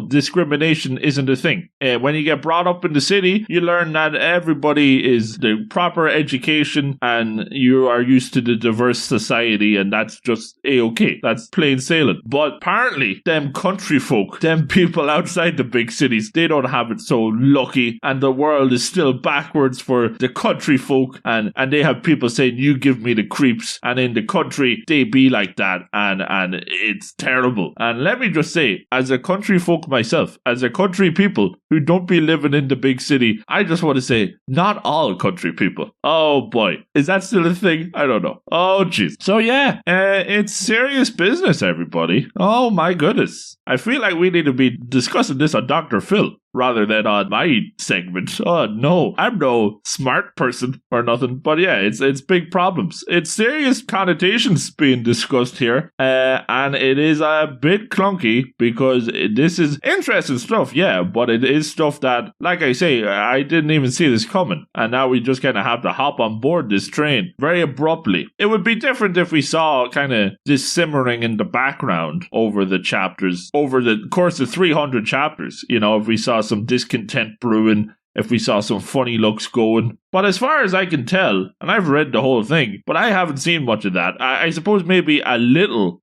discrimination isn't a thing. When you get brought up in the city, you learn that everybody is the proper education and you are used to the diverse society, and that's just a-okay. That's plain sailing. But apparently, them country folk, them people outside the big cities, they don't have it so lucky, and the world is still backwards for the country folk, and they have people saying, you give me the creeps, and in the country, they be like that, and it's terrible. And let me just say, as a country folk myself, as a country people who don't be living in the big city, I just want to say, not all country people. Oh boy, is that still a thing? I don't know. Oh, jeez. So yeah, it's serious business, everybody. Oh my goodness. I feel like we need to be discussing this on Dr. Phil rather than on my segment. Oh no, I'm no smart person or nothing, but yeah, it's big problems. It's serious connotations being discussed here, and it is a bit clunky because this is interesting stuff, yeah, but it is stuff that, like I say, I didn't even see this coming, and now we just kind of have to hop on board this train very abruptly. It would be different if we saw kind of this simmering in the background over the chapters, over the course of 300 chapters, if we saw some discontent brewing, if we saw some funny looks going. But as far as I can tell, and I've read the whole thing, but I haven't seen much of that. I suppose maybe a little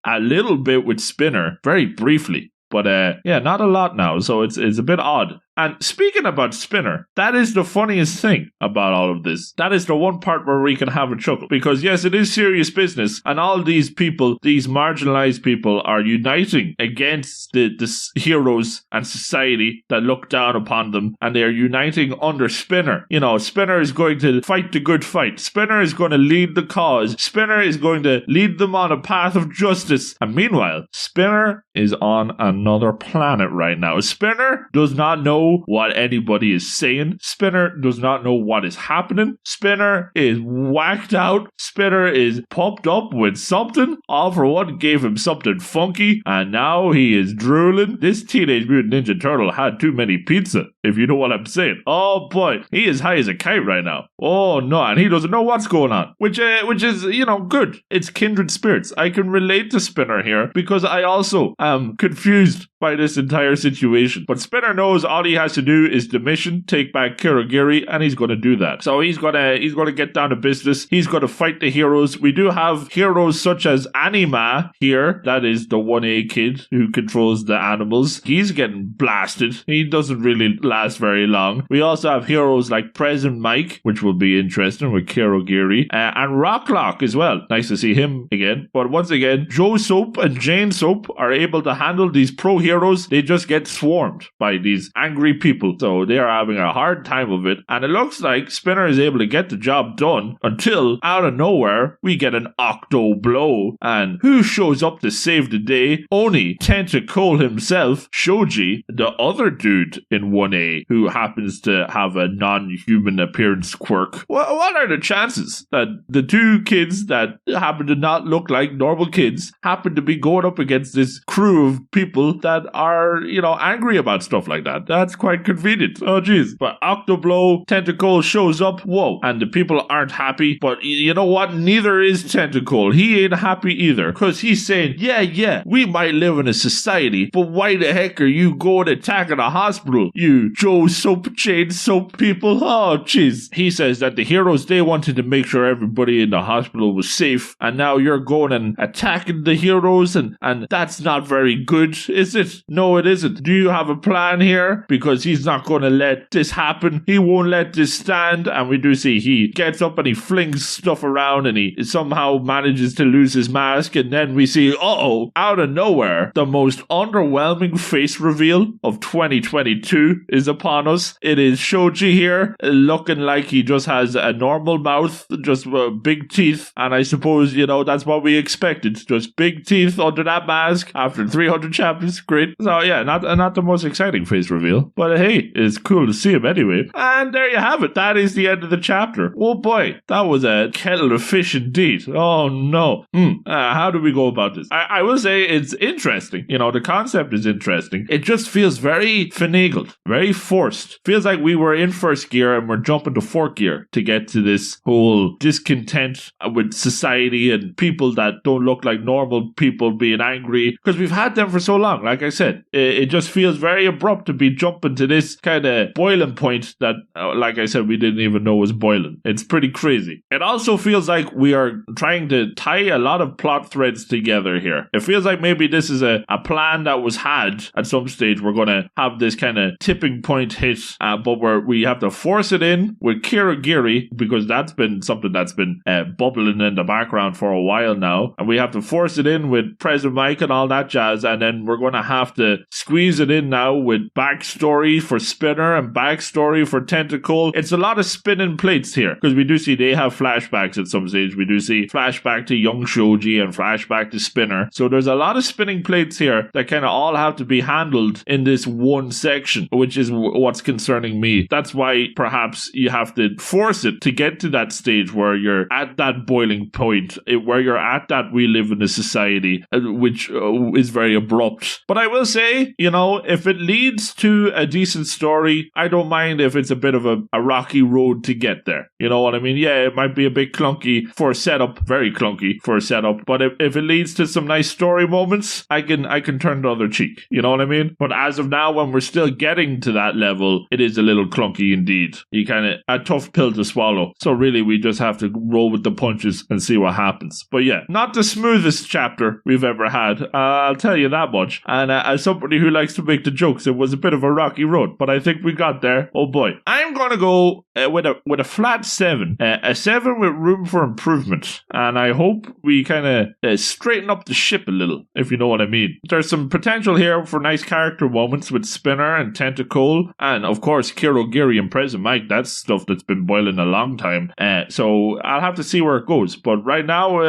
bit with Spinner, very briefly. But yeah, not a lot now, so it's a bit odd. And speaking about Spinner, that is the funniest thing about all of this. That is the one part where we can have a chuckle. Because yes, it is serious business, and all these people, these marginalized people, are uniting against the heroes and society that look down upon them, and they are uniting under Spinner. You know, Spinner is going to fight the good fight. Spinner is going to lead the cause. Spinner is going to lead them on a path of justice. And meanwhile, Spinner is on another planet right now. Spinner does not know what anybody is saying. Spinner does not know what is happening. Spinner is whacked out. Spinner is pumped up with something. All for One gave him something funky, and now he is drooling. This Teenage Mutant Ninja Turtle had too many pizza, if you know what I'm saying. Oh boy, he is high as a kite right now. Oh no, and he doesn't know what's going on, which is, you know, good. It's kindred spirits. I can relate to Spinner here because I also am confused by this entire situation. But Spinner knows all he has to do is the mission, take back Kirigiri, and he's going to do that. So he's going to get down to business. He's going to fight the heroes. We do have heroes such as Anima here. That is the 1A kid who controls the animals. He's getting blasted. He doesn't really last very long. We also have heroes like Present Mike, which will be interesting with Kirigiri, and Rocklock as well. Nice to see him again. But once again, Joe Soap and Jane Soap are able to handle these pro heroes. They just get swarmed by these angry people, so they are having a hard time of it, and it looks like Spinner is able to get the job done until, out of nowhere, we get an Octo Blow, and who shows up to save the day? Only Tentacle himself, Shoji, the other dude in 1A, who happens to have a non-human appearance quirk. What are the chances that the two kids that happen to not look like normal kids happen to be going up against this crew of people that are, you know, angry about stuff like that? That's quite convenient. Oh, jeez. But Octoblow, Tentacle shows up. Whoa. And the people aren't happy. But you know what? Neither is Tentacle. He ain't happy either. Because he's saying, yeah, we might live in a society, but why the heck are you going attacking a hospital? You Joe Soap, Jane Soap people. Oh, jeez. He says that the heroes, they wanted to make sure everybody in the hospital was safe. And now you're going and attacking the heroes. And that's not very good, is it? No, it isn't. Do you have a plan here? Because he's not going to let this happen. He won't let this stand. And we do see he gets up and he flings stuff around and he somehow manages to lose his mask. And then we see, out of nowhere, the most underwhelming face reveal of 2022 is upon us. It is Shoji here, looking like he just has a normal mouth, just big teeth. And I suppose, you know, that's what we expected. Just big teeth under that mask after 300 chapters. Great. So yeah, not the most exciting face reveal. But hey, it's cool to see him anyway. And there you have it. That is the end of the chapter. Oh boy, that was a kettle of fish indeed. Oh no. How do we go about this? I will say it's interesting. You know, the concept is interesting. It just feels very finagled, very forced. Feels like we were in first gear and we're jumping to fourth gear to get to this whole discontent with society and people that don't look like normal people being angry, because we've had them for so long. Like I said, it just feels very abrupt to be jumping to this kind of boiling point that, like I said, we didn't even know was boiling. It's pretty crazy. It also feels like we are trying to tie a lot of plot threads together here. It feels like maybe this is a plan that was had at some stage. We're going to have this kind of tipping point hit, but we have to force it in with Kirigiri, because that's been something that's been bubbling in the background for a while now, and we have to force it in with President Mike and all that jazz, and then we're going to have to squeeze it in now with backstory for Spinner and backstory for Tentacle. It's a lot of spinning plates here, because we do see they have flashbacks at some stage. We do see flashback to young Shoji and flashback to Spinner. So there's a lot of spinning plates here that kind of all have to be handled in this one section, which is what's concerning me. That's why perhaps you have to force it to get to that stage where you're at that boiling point, where you're at that we live in a society, which is very abrupt. But I will say, you know, if it leads to a decent story. I don't mind if it's a bit of a rocky road to get there. You know what I mean? Yeah, it might be a bit clunky for a setup, very clunky for a setup, but if it leads to some nice story moments, I can turn the other cheek. You know what I mean? But as of now, when we're still getting to that level, it is a little clunky indeed. You kind of a tough pill to swallow. So really, we just have to roll with the punches and see what happens. But yeah, not the smoothest chapter we've ever had. I'll tell you that much. And as somebody who likes to make the jokes, it was a bit of a rocky road, but I think we got there. Oh boy, I'm gonna go with a flat 7, a 7 with room for improvement, and I hope we kind of straighten up the ship a little, if you know what I mean. There's some potential here for nice character moments with Spinner and Tentacle, and of course Kirogiri and Present Mike. That's stuff that's been boiling a long time. So I'll have to see where it goes. But right now,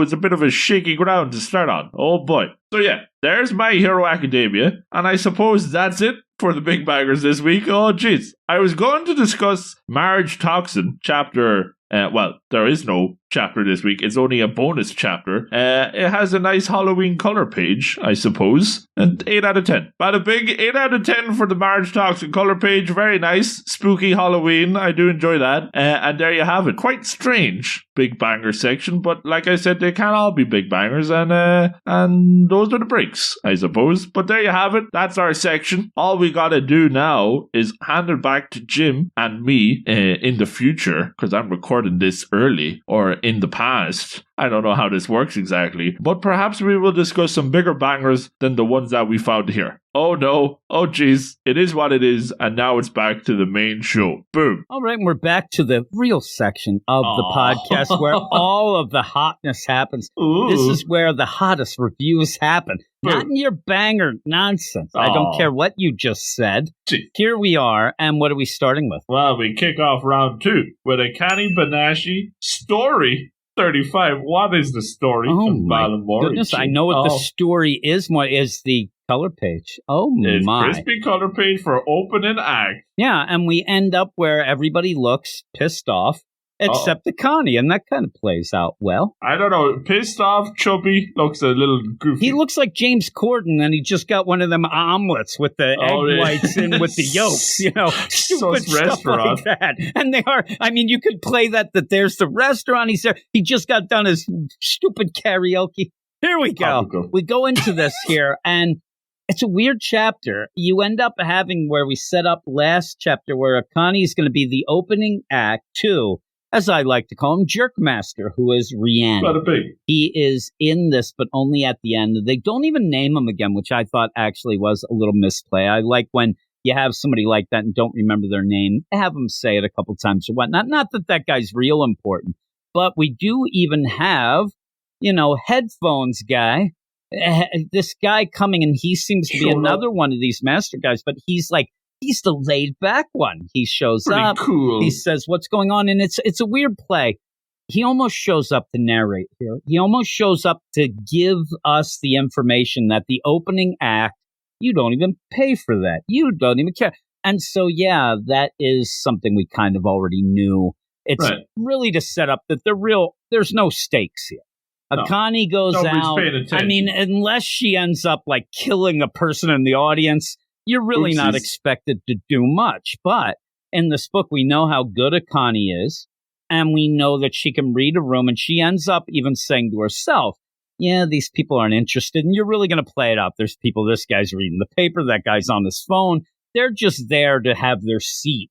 it's a bit of a shaky ground to start on. Oh boy. So yeah, there's My Hero Academia, and I suppose that's it for the big baggers this week. Oh jeez, I was going to discuss MARRIAGETOXIN chapter. Well, there is no chapter this week. It's only a bonus chapter. It has a nice Halloween color page, I suppose. And 8 out of 10. But a big 8 out of 10 for the MARRIAGETOXIN color page. Very nice. Spooky Halloween. I do enjoy that. And there you have it. Quite strange big banger section. But like I said, they can't all be big bangers. And those are the breaks, I suppose. But there you have it. That's our section. All we gotta do now is hand it back to Jim and me in the future. Because I'm recording this early. Or in the past. I don't know how this works exactly, but perhaps we will discuss some bigger bangers than the ones that we found here. Oh no, oh geez, it is what it is, and now it's back to the main show. Boom. All right, we're back to the real section of the podcast where all of the hotness happens. Ooh. This is where the hottest reviews happen. Boom. Not in your banger nonsense. I don't care what you just said. Gee. Here we are, and what are we starting with? Well, we kick off round 2 with Akane-banashi story 35. What is the story of my goodness, I know what the story is. What is the color page? Oh it's my. Crispy color page for opening act. Yeah, and we end up where everybody looks pissed off. Except Akane, and that kind of plays out well. I don't know. Pissed off, chubby, looks a little goofy. He looks like James Corden, and he just got one of them omelets with the egg whites in with the yolks, you know. Stupid stuff like that. And they are, I mean, you could play that there's the restaurant. He's there. He just got done his stupid karaoke. Here we go. We go into this here, and it's a weird chapter. You end up having where we set up last chapter, where Akane is going to be the opening act to, as I like to call him, Jerkmaster, who is Rhiannon. He is in this, but only at the end. They don't even name him again, which I thought actually was a little misplay. I like when you have somebody like that and don't remember their name, have them say it a couple times or whatnot. Not that that guy's real important, but we do even have, you know, headphones guy. This guy coming, and he seems to be another one of these master guys, but he's the laid back one. He shows up. Cool. He says, "What's going on?" And it's a weird play. He almost shows up to narrate here. He almost shows up to give us the information that the opening act, you don't even pay for that. You don't even care. And so, yeah, that is something we kind of already knew. It's really to set up that there's no stakes here. Akane goes out. I mean, unless she ends up like killing a person in the audience, you're really not expected to do much. But in this book, we know how good Akane is, and we know that she can read a room, and she ends up even saying to herself, yeah, these people aren't interested, and you're really going to play it out. There's people, this guy's reading the paper, that guy's on his phone. They're just there to have their seat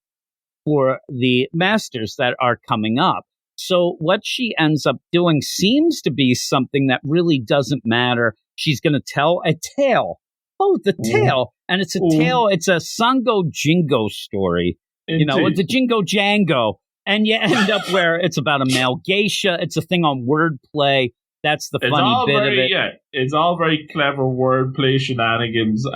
for the masters that are coming up. So what she ends up doing seems to be something that really doesn't matter. She's going to tell a tale. Oh, the tale. And it's a tale. It's a Sango Jingo story. Indeed. You know, it's a Jingo Jango. And you end up where it's about a male geisha. It's a thing on wordplay. That's the funny bit of it. Yeah, it's all very clever wordplay shenanigans.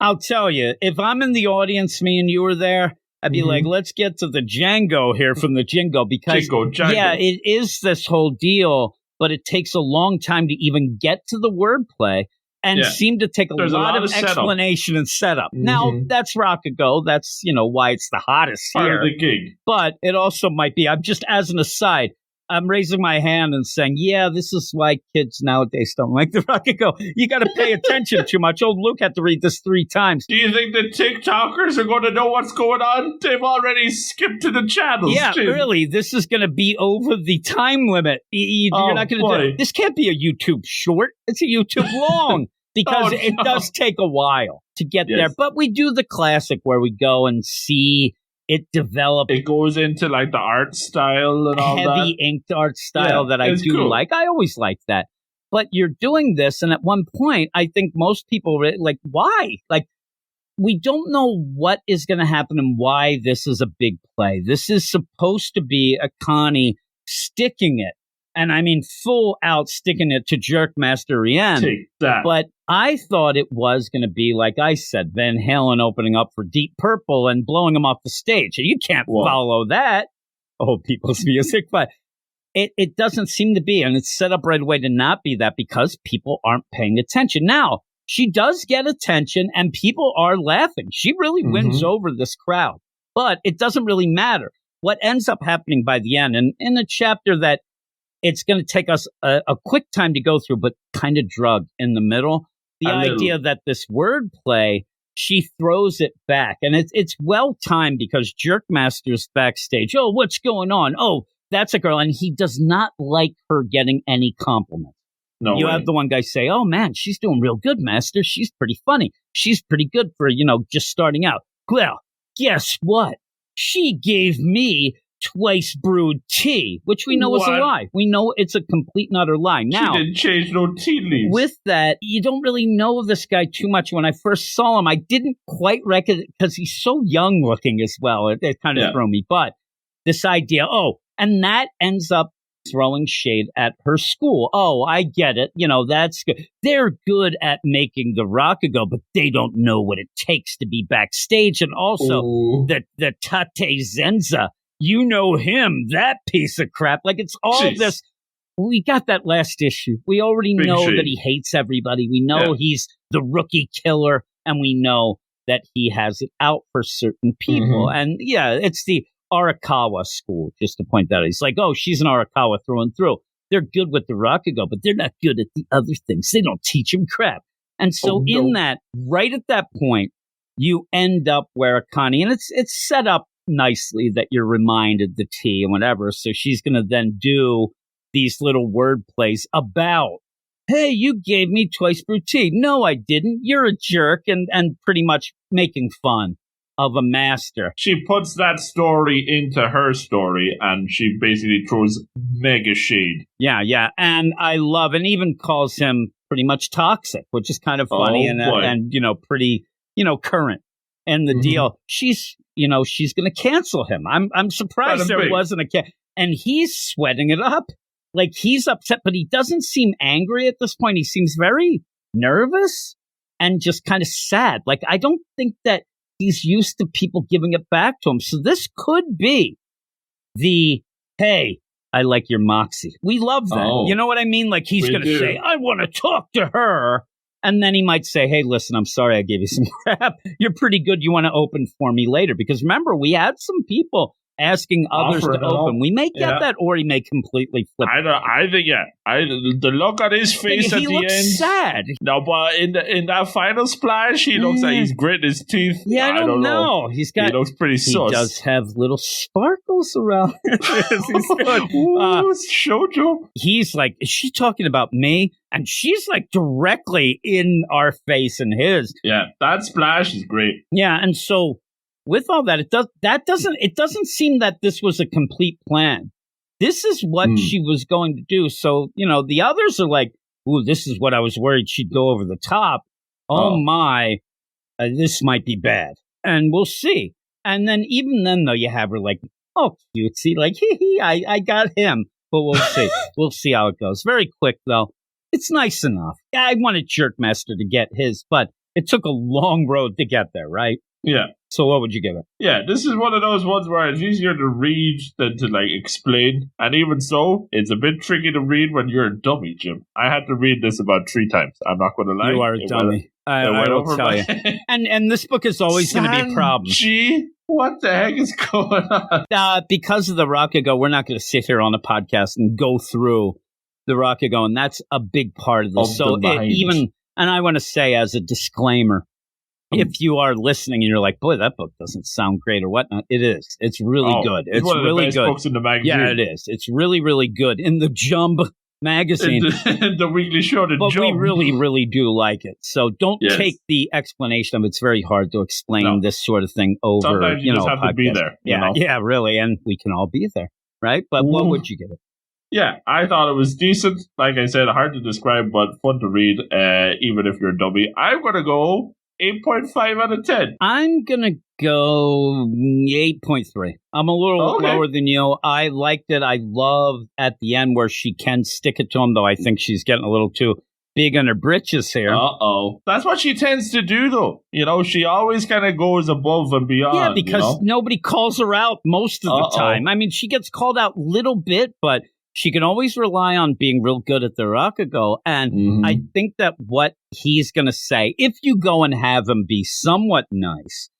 I'll tell you, if I'm in the audience, me and you were there, I'd be like, let's get to the Django here from the Jingo, because, yeah, it is this whole deal, but it takes a long time to even get to the wordplay and seem to take a lot of explanation and setup. Now, that's Rakugo. That's, you know, why it's the hottest part here. Of the gig. But it also might be, I'm just, as an aside, I'm raising my hand and saying, yeah, this is why kids nowadays don't like the Rakugo. You got to pay attention too much. Old Luke had to read this 3 times. Do you think the TikTokers are going to know what's going on? They've already skipped to the channels. Yeah, Jim. really. This is going to be over the time limit. You're not going to do it. This can't be a YouTube short. It's a YouTube long because it does take a while to get there. But we do the classic where we go and see it develop. It goes into like the art style and all that. Heavy inked art style that I do like. I always like that. But you're doing this, and at one point, I think most people were like, why? Like, we don't know what is going to happen and why this is a big play. This is supposed to be Akane sticking it. And I mean, full out sticking it to Jerkmaster Rien. Take that. But I thought it was going to be, like I said, Van Halen opening up for Deep Purple and blowing him off the stage. You can't follow that. Old people's music, but it doesn't seem to be. And it's set up right away to not be that because people aren't paying attention. Now, she does get attention and people are laughing. She really wins over this crowd. But it doesn't really matter. What ends up happening by the end, and in a chapter that it's going to take us a quick time to go through, but kind of drugged in the middle. The idea that this wordplay, she throws it back. And it's well-timed because Jerkmaster's backstage. Oh, what's going on? Oh, that's a girl. And he does not like her getting any compliments. No you way. have the one guy say, oh, man, she's doing real good, Master. She's pretty funny. She's pretty good for, just starting out. Well, guess what? She gave me twice brewed tea, which we know is a lie. We know it's a complete and utter lie. Now, she didn't change no tea leaves. With that, you don't really know this guy too much. When I first saw him, I didn't quite recognize because he's so young looking as well. It kind of threw me. But this idea, and that ends up throwing shade at her school. Oh, I get it. That's good. They're good at making the Rakugo, but they don't know what it takes to be backstage. And also the Tate Zenza. You know him, that piece of crap. Like, it's all this. We got that last issue. We already know that he hates everybody. We know he's the rookie killer, and we know that he has it out for certain people. And it's the Arakawa school, just to point that out. He's like, oh, she's an Arakawa through and through. They're good with the Rakugo, but they're not good at the other things. They don't teach him crap. And so in that, right at that point, you end up where Akane, and it's set up nicely that you're reminded the tea and whatever. So she's going to then do these little word plays about, hey, you gave me twice brewed tea. No, I didn't. You're a jerk. And pretty much making fun of a master. She puts that story into her story and she basically throws mega shade. Yeah. And I love, and even calls him pretty much toxic, which is kind of funny and pretty, current. And the deal, she's going to cancel him. I'm surprised there wasn't and he's sweating it up. Like, he's upset, but he doesn't seem angry at this point. He seems very nervous and just kind of sad. Like, I don't think that he's used to people giving it back to him. So this could be the, hey, I like your moxie. We love that. You know what I mean? Like, he's going to say, I want to talk to her. And then he might say, hey, listen, I'm sorry I gave you some crap. You're pretty good. You want to open for me later? Because remember, we had some people asking others to open. We may get that, or he may completely flip. I think, the look on his face at the end. He looks sad. No, but in that final splash, he looks like he's gritting his teeth. Yeah, I don't know. He looks pretty sus. He does have little sparkles around Shoujo. He's like, is she talking about me? And she's like directly in our face and his. Yeah, that splash is great. Yeah, and so with all that, it doesn't seem that this was a complete plan. This is what she was going to do. So, the others are like, ooh, this is what I was worried she'd go over the top. Oh my, this might be bad. And we'll see. And then even then, though, you have her like, oh, cutesy, like, I got him. But we'll see. We'll see how it goes. Very quick, though. It's nice enough. I wanted Jerkmaster to get his, but it took a long road to get there, right? Yeah. So what would you give it? Yeah, this is one of those ones where it's easier to read than to, like, explain. And even so, it's a bit tricky to read when you're a dummy, Jim. I had to read this about 3 times. I'm not going to lie. You are a dummy. I will tell you. And this book is always going to be problems. Gee, what the heck is going on? Because of the Rakugo, we're not going to sit here on a podcast and go through the Rakugo, and that's a big part of this. And I want to say as a disclaimer, if you are listening and you're like, boy, that book doesn't sound great or whatnot, it is. It's really good. It's one of really the best good. Books in the magazine. Yeah, it is. It's really, really good. In the Jump magazine. In the weekly show, the but Jump. we really, really do like it. So don't take the explanation of it's very hard to explain this sort of thing over. Sometimes you just have to be there. Yeah, really. And we can all be there, right? But what would you give it? Yeah, I thought it was decent. Like I said, hard to describe, but fun to read, even if you're a dummy. I'm going to go 8.5 out of 10. I'm going to go 8.3. I'm a little lower than you. I liked it. I love at the end where she can stick it to him, though I think she's getting a little too big on her britches here. Uh-oh. That's what she tends to do, though. You know, she always kind of goes above and beyond. Yeah, because nobody calls her out most of the time. I mean, she gets called out a little bit, but she can always rely on being real good at the Rakugo. And I think that what he's going to say, if you go and have him be somewhat nice,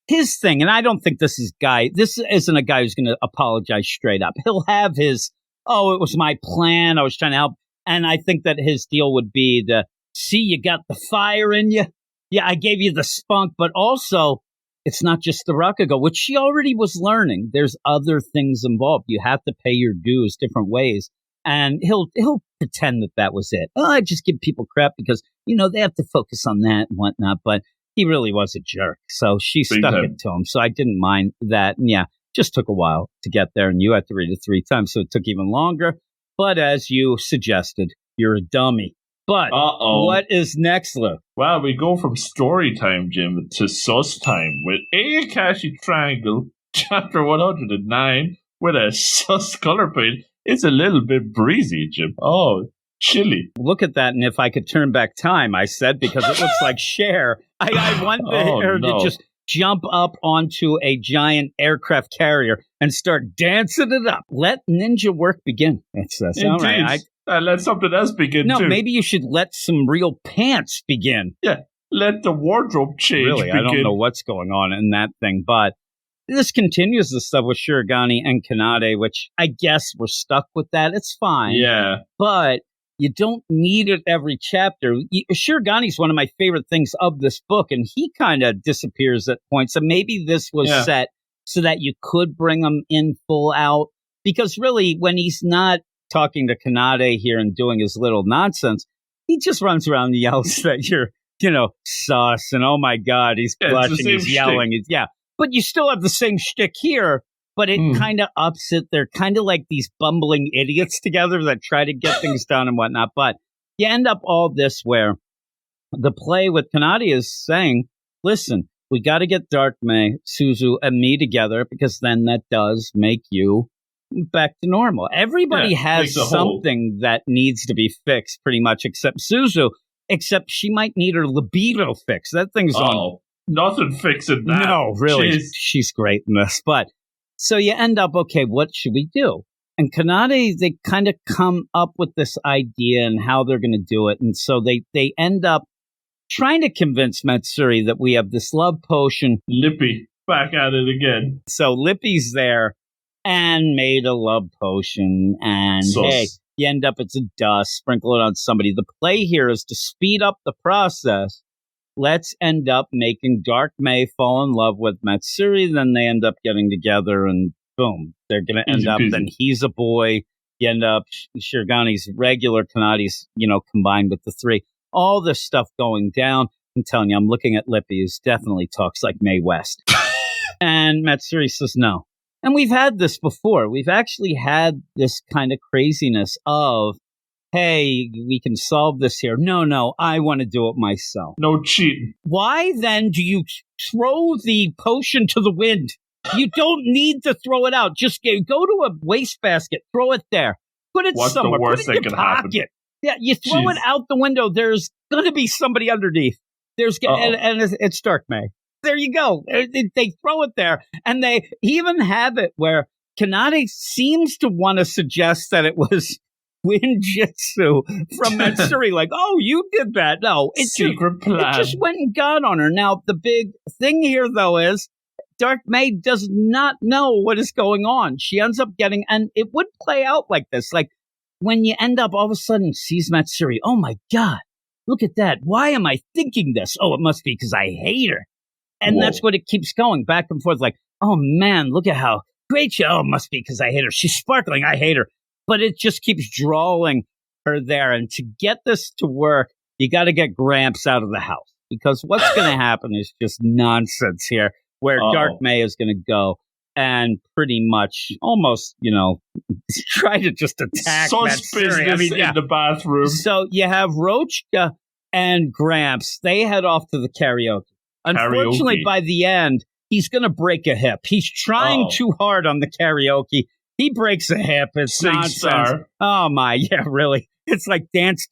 his thing, and I don't think this isn't a guy who's going to apologize straight up. He'll have his, it was my plan. I was trying to help. And I think that his deal would be see, you got the fire in you. Yeah, I gave you the spunk, but also it's not just the Rakugo, which she already was learning. There's other things involved. You have to pay your dues different ways. And he'll pretend that was it. I just give people crap because, they have to focus on that and whatnot. But he really was a jerk. So she stuck it to him. So I didn't mind that. And just took a while to get there. And you had to read it 3 times. So it took even longer. But as you suggested, you're a dummy. But what is next, Lou? Well, we go from story time, Jim, to sus time with Ayakashi Triangle, chapter 109, with a sus color paint. It's a little bit breezy, Jim. Oh, chilly. Look at that, and if I could turn back time, I said, because it looks like Cher. I want her to just jump up onto a giant aircraft carrier and start dancing it up. Let ninja work begin. That's all right. Let something else begin, too. No, maybe you should let some real pants begin. Yeah, let the wardrobe change Really, begin. I don't know what's going on in that thing, but this continues the stuff with Shirogane and Kanade, which I guess we're stuck with that. It's fine. Yeah. But you don't need it every chapter. Shirogane's one of my favorite things of this book, and he kind of disappears at points. So maybe this was set so that you could bring him in full out. Because really, when he's not talking to Kanade here and doing his little nonsense, he just runs around and yells that you're, sus, and oh my God, he's blushing, he's yelling. But you still have the same shtick here, but it kind of ups it. They're kind of like these bumbling idiots together that try to get things done and whatnot. But you end up all this where the play with Kanade is saying, listen, we got to get Dark May, Suzu, and me together, because then that does make you back to normal. Everybody has something that needs to be fixed, pretty much, except Suzu. Except she might need her libido fixed. That thing's on. Nothing fixing that. No, really. She's great in this. But so you end up, okay, what should we do? And Kanade, they kind of come up with this idea and how they're going to do it. And so they end up trying to convince Matsuri that we have this love potion. Lippy, back at it again. So Lippy's there and made a love potion. And hey, you end up, it's a dust, sprinkle it on somebody. The play here is to speed up the process. Let's end up making Dark May fall in love with Matsuri. Then they end up getting together and boom, they're going to end up, then he's a boy. You end up Shirogane's regular, Kanade's, combined with the 3. All this stuff going down. I'm telling you, I'm looking at Lippy, who definitely talks like Mae West. And Matsuri says no. And we've had this before. We've actually had this kind of craziness of, hey, we can solve this here. No, I want to do it myself. No cheating. Why then do you throw the potion to the wind? You don't need to throw it out. Just go to a wastebasket, throw it there, put it somewhere, put it in your pocket. Happen? Yeah, you throw it out the window. There's going to be somebody underneath. And it's Dark May. there you go. They throw it there. And they even have it where Kanade seems to want to suggest that it was Winjitsu from Matsuri. Like, oh, you did that. No, it just went and got on her. Now, the big thing here, though, is Dark May does not know what is going on. She ends up getting, and it would play out like this. Like, when you end up all of a sudden sees Matsuri, oh my God, look at that. Why am I thinking this? Oh, it must be because I hate her. And that's what it keeps going back and forth. Like, oh man, look at how great she, oh, it must be because I hate her. She's sparkling. I hate her. But it just keeps drawing her there. And to get this to work, you got to get Gramps out of the house, because what's going to happen is just nonsense here, where Dark May is going to go and pretty much almost, try to just attack Matsuri. I mean, in the bathroom. So you have Rochka and Gramps. They head off to the karaoke. Unfortunately, by the end, he's going to break a hip. He's trying too hard on the karaoke. He breaks a hip. It's nonsense. Star. Oh, my. Yeah, really. It's like dance,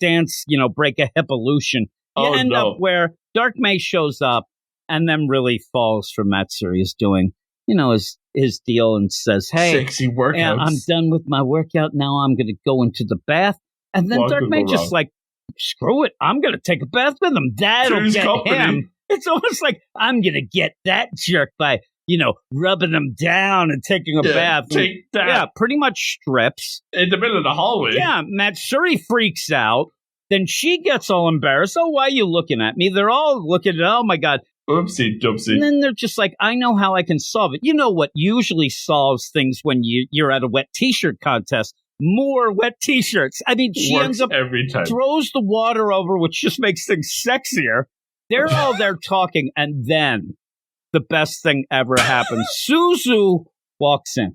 break a hip-olution. You end up where Dark May shows up and then really falls for Matsuri. Is doing, his deal and says, hey, sexy workouts. I'm done with my workout. Now I'm going to go into the bath. And then Dark May just like, screw it. I'm going to take a bath with him. That'll get him. It's almost like I'm going to get that jerk by, rubbing him down and taking a bath. Take that. Yeah, pretty much strips. In the middle of the hallway. Yeah, Matsuri freaks out. Then she gets all embarrassed. Oh, why are you looking at me? They're all looking at, oh my God. Oopsie doopsie. And then they're just like, I know how I can solve it. You know what usually solves things when you're at a wet t-shirt contest? More wet t-shirts. I mean, she ends up every time. Throws the water over, which just makes things sexier. They're all there talking, and then the best thing ever happens. Suzu walks in.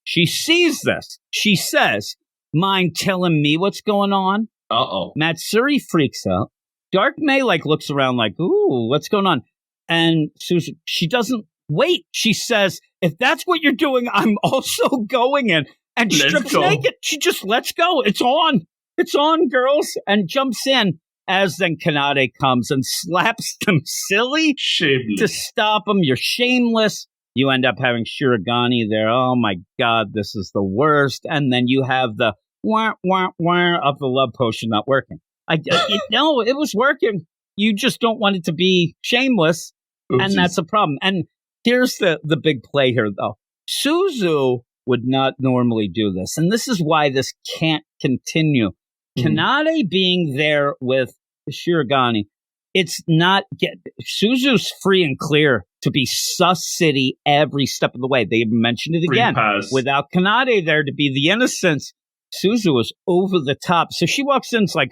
She sees this. She says, mind telling me what's going on? Uh-oh. Matsuri freaks out. Dark May looks around like, ooh, what's going on? And Suzu, she doesn't wait. She says, if that's what you're doing, I'm also going in. And strips naked. She just lets go. It's on. It's on, girls. And jumps in as then Kanade comes and slaps them silly. Shameless. To stop them. You're shameless. You end up having Shirogane there. Oh, my God. This is the worst. And then you have the wah, wah, wah of the love potion not working. No, it was working. You just don't want it to be shameless. Oopsies. And that's a problem. And here's the big play here, though. Suzu would not normally do this. And this is why this can't continue. Kanade being there with Shirogane, it's not Suzu's free and clear to be sus city every step of the way. They even mentioned it again. Without Kanade there to be the innocence, Suzu is over the top. So she walks in, it's like,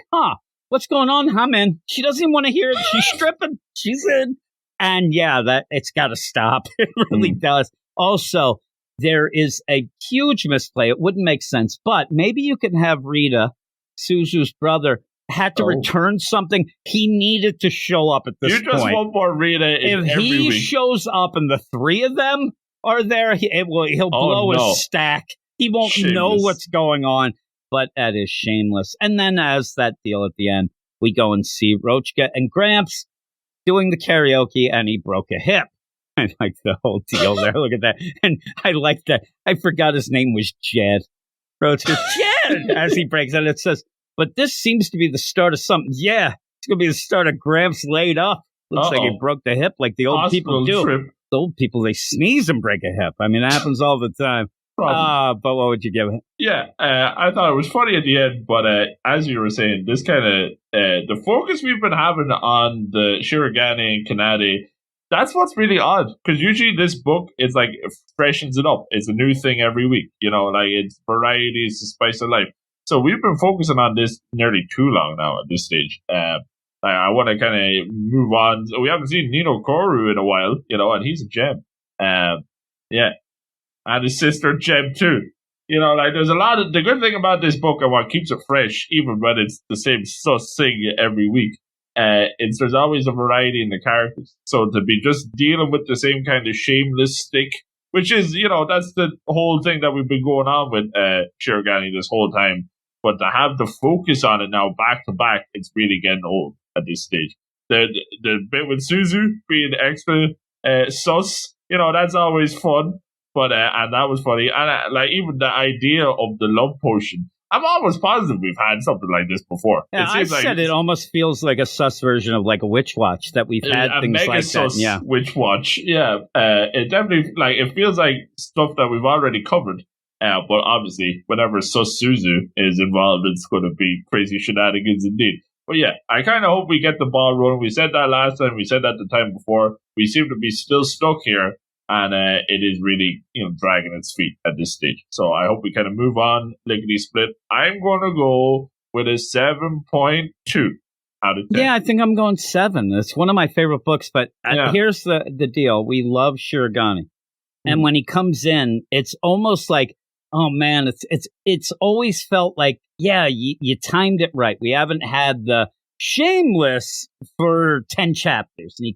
what's going on? I'm in. She doesn't even want to hear it. She's stripping. She's in. And yeah, it's got to stop. It really does. Also, there is a huge misplay. It wouldn't make sense, but maybe you can have Rita, Suzu's brother, had to return something. He needed to show up at this point. You just want more Rita in if every he week. Shows up and the three of them are there, he'll blow his stack. He won't know what's going on, but that is shameless. And then as that deal at the end, we go and see Rochka and Gramps doing the karaoke, and he broke a hip. I like the whole deal there. Look at that. And I like that. I forgot his name was Jed. Rochka, Jed! As he breaks it, it says, but this seems to be the start of something. Yeah, it's going to be the start of Gramps laid up. Looks like he broke the hip like the old people do. The old people, they sneeze and break a hip. I mean, it happens all the time. But what would you give it? Yeah, I thought it was funny at the end, but as you were saying, this kind of the focus we've been having on the Shirogane and Kanade, that's what's really odd, because usually this book is like freshens it up. It's a new thing every week, it's variety, it's the spice of life. So we've been focusing on this nearly too long now at this stage. I want to kind of move on. We haven't seen Nino Koru in a while, and he's a gem. Yeah. And his sister Gem too. There's a lot of the good thing about this book and what keeps it fresh, even when it's the same sus thing every week. There's always a variety in the characters. So to be just dealing with the same kind of shameless stick, which is, that's the whole thing that we've been going on with Shirogane this whole time. But to have the focus on it now back to back, it's really getting old at this stage. The bit with Suzu being extra sus. That's always fun. But and that was funny. And like even the idea of the love potion. I'm almost positive we've had something like this before. Yeah, I said it almost feels like a sus version of like a Witch Watch that we've had things mega like sus that. Yeah, Witch Watch. Yeah, it definitely it feels like stuff that we've already covered. But obviously, whenever Sus Suzu is involved, it's going to be crazy shenanigans indeed. But yeah, I kind of hope we get the ball rolling. We said that last time. We said that the time before. We seem to be still stuck here. And it is really, dragging its feet at this stage. So I hope we kind of move on, lickety split. I'm going to go with a 7.2 out of 10. Yeah, I think I'm going 7. It's one of my favorite books. But here's the deal. We love Shirogane. And when he comes in, it's almost like, oh, man, it's always felt like, yeah, you timed it right. We haven't had the Shameless for 10 chapters. And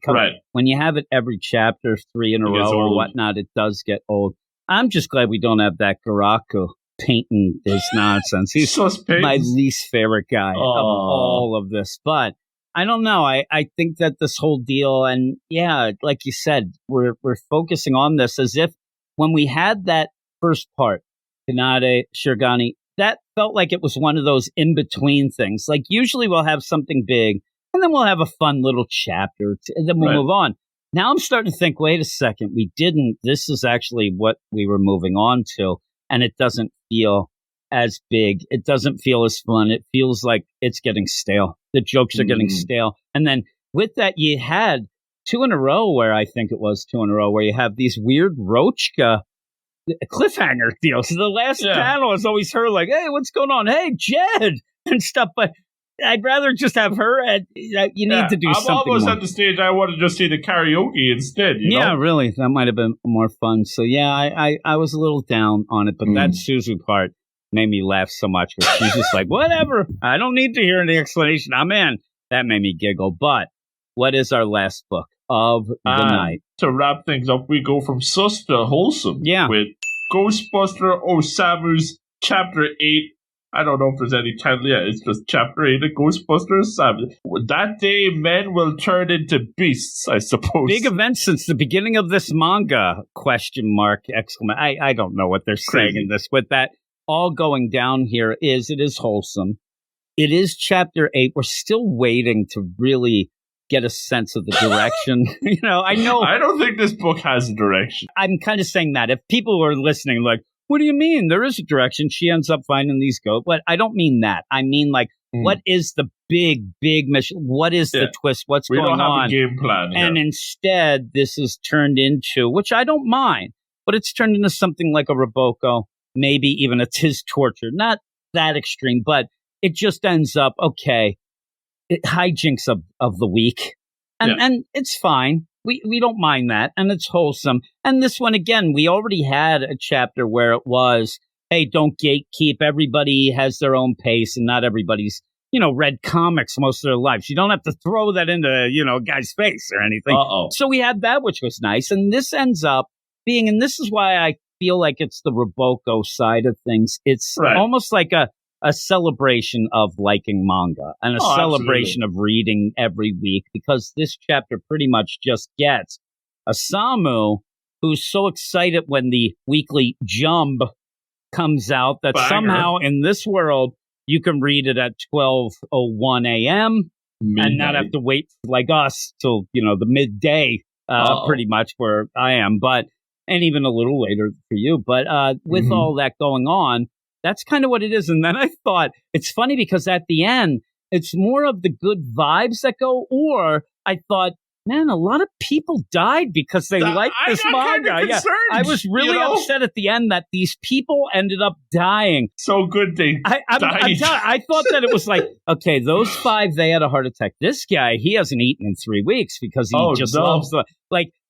when you have it every chapter, 3 in a row or whatnot, it does get old. I'm just glad we don't have that Garaku painting his nonsense. He's my least favorite guy of all of this. But I don't know. I think that this whole deal, and yeah, like you said, we're focusing on this as if when we had that first part, Kanade, Shirogane, that felt like it was one of those in-between things. Like, usually we'll have something big, and then we'll have a fun little chapter, and then we'll move on. Now I'm starting to think, wait a second, we didn't. This is actually what we were moving on to, and it doesn't feel as big. It doesn't feel as fun. It feels like it's getting stale. The jokes are getting stale. And then with that, you had 2 in a row where you have these weird Roachka cliffhanger deals. So the last panel is always her like, hey, what's going on? Hey, Jed and stuff. But I'd rather just have her. You need to do something. I'm almost more. At the stage I want to just see the karaoke instead. You know? Really. That might have been more fun. So yeah, I was a little down on it, but that Suzu part made me laugh so much. She's just like, whatever. I don't need to hear any explanation. I'm in. That made me giggle. But what is our last book of the night? To wrap things up, we go from sus to wholesome. Yeah. With Ghostbuster Osamu's Chapter 8. I don't know if there's any title yet. It's just Chapter 8 of Ghostbuster Osamu. That day, men will turn into beasts, I suppose. Big event since the beginning of this manga, ? Exclamation. I don't know what they're saying in this. With that all going down here it is wholesome. It is Chapter 8. We're still waiting to really get a sense of the direction. I know. I don't think this book has a direction. I'm kind of saying that. If people are listening, like, what do you mean? There is a direction. She ends up finding these goats. But I don't mean that. I mean, like, what is the big mission? What is the twist? What's going on? We don't have a game plan here. And instead, this is turned into, which I don't mind, but it's turned into something like a Roboko, maybe even a Tis Torture. Not that extreme, but it just ends up, okay, hijinks of the week. And it's fine. We don't mind that. And it's wholesome. And this one, again, we already had a chapter where it was, hey, don't gatekeep. Everybody has their own pace and not everybody's, read comics most of their lives. You don't have to throw that into, a guy's face or anything. So we had that, which was nice. And this ends up being, and this is why I feel like it's the Roboko side of things. It's almost like a celebration of liking manga and a celebration of reading every week, because this chapter pretty much just gets Osamu, who's so excited when the weekly Jump comes out that somehow in this world you can read it at 12:01 a.m. and not have to wait like us till the midday pretty much where I am, and even a little later for you. But with all that going on, that's kind of what it is. And then I thought, it's funny because at the end, it's more of the good vibes that go, or I thought, man, a lot of people died because they liked this manga. I was really upset at the end that these people ended up dying. So good they died. I thought that it was like, okay, those 5, they had a heart attack. This guy, he hasn't eaten in 3 weeks because he loves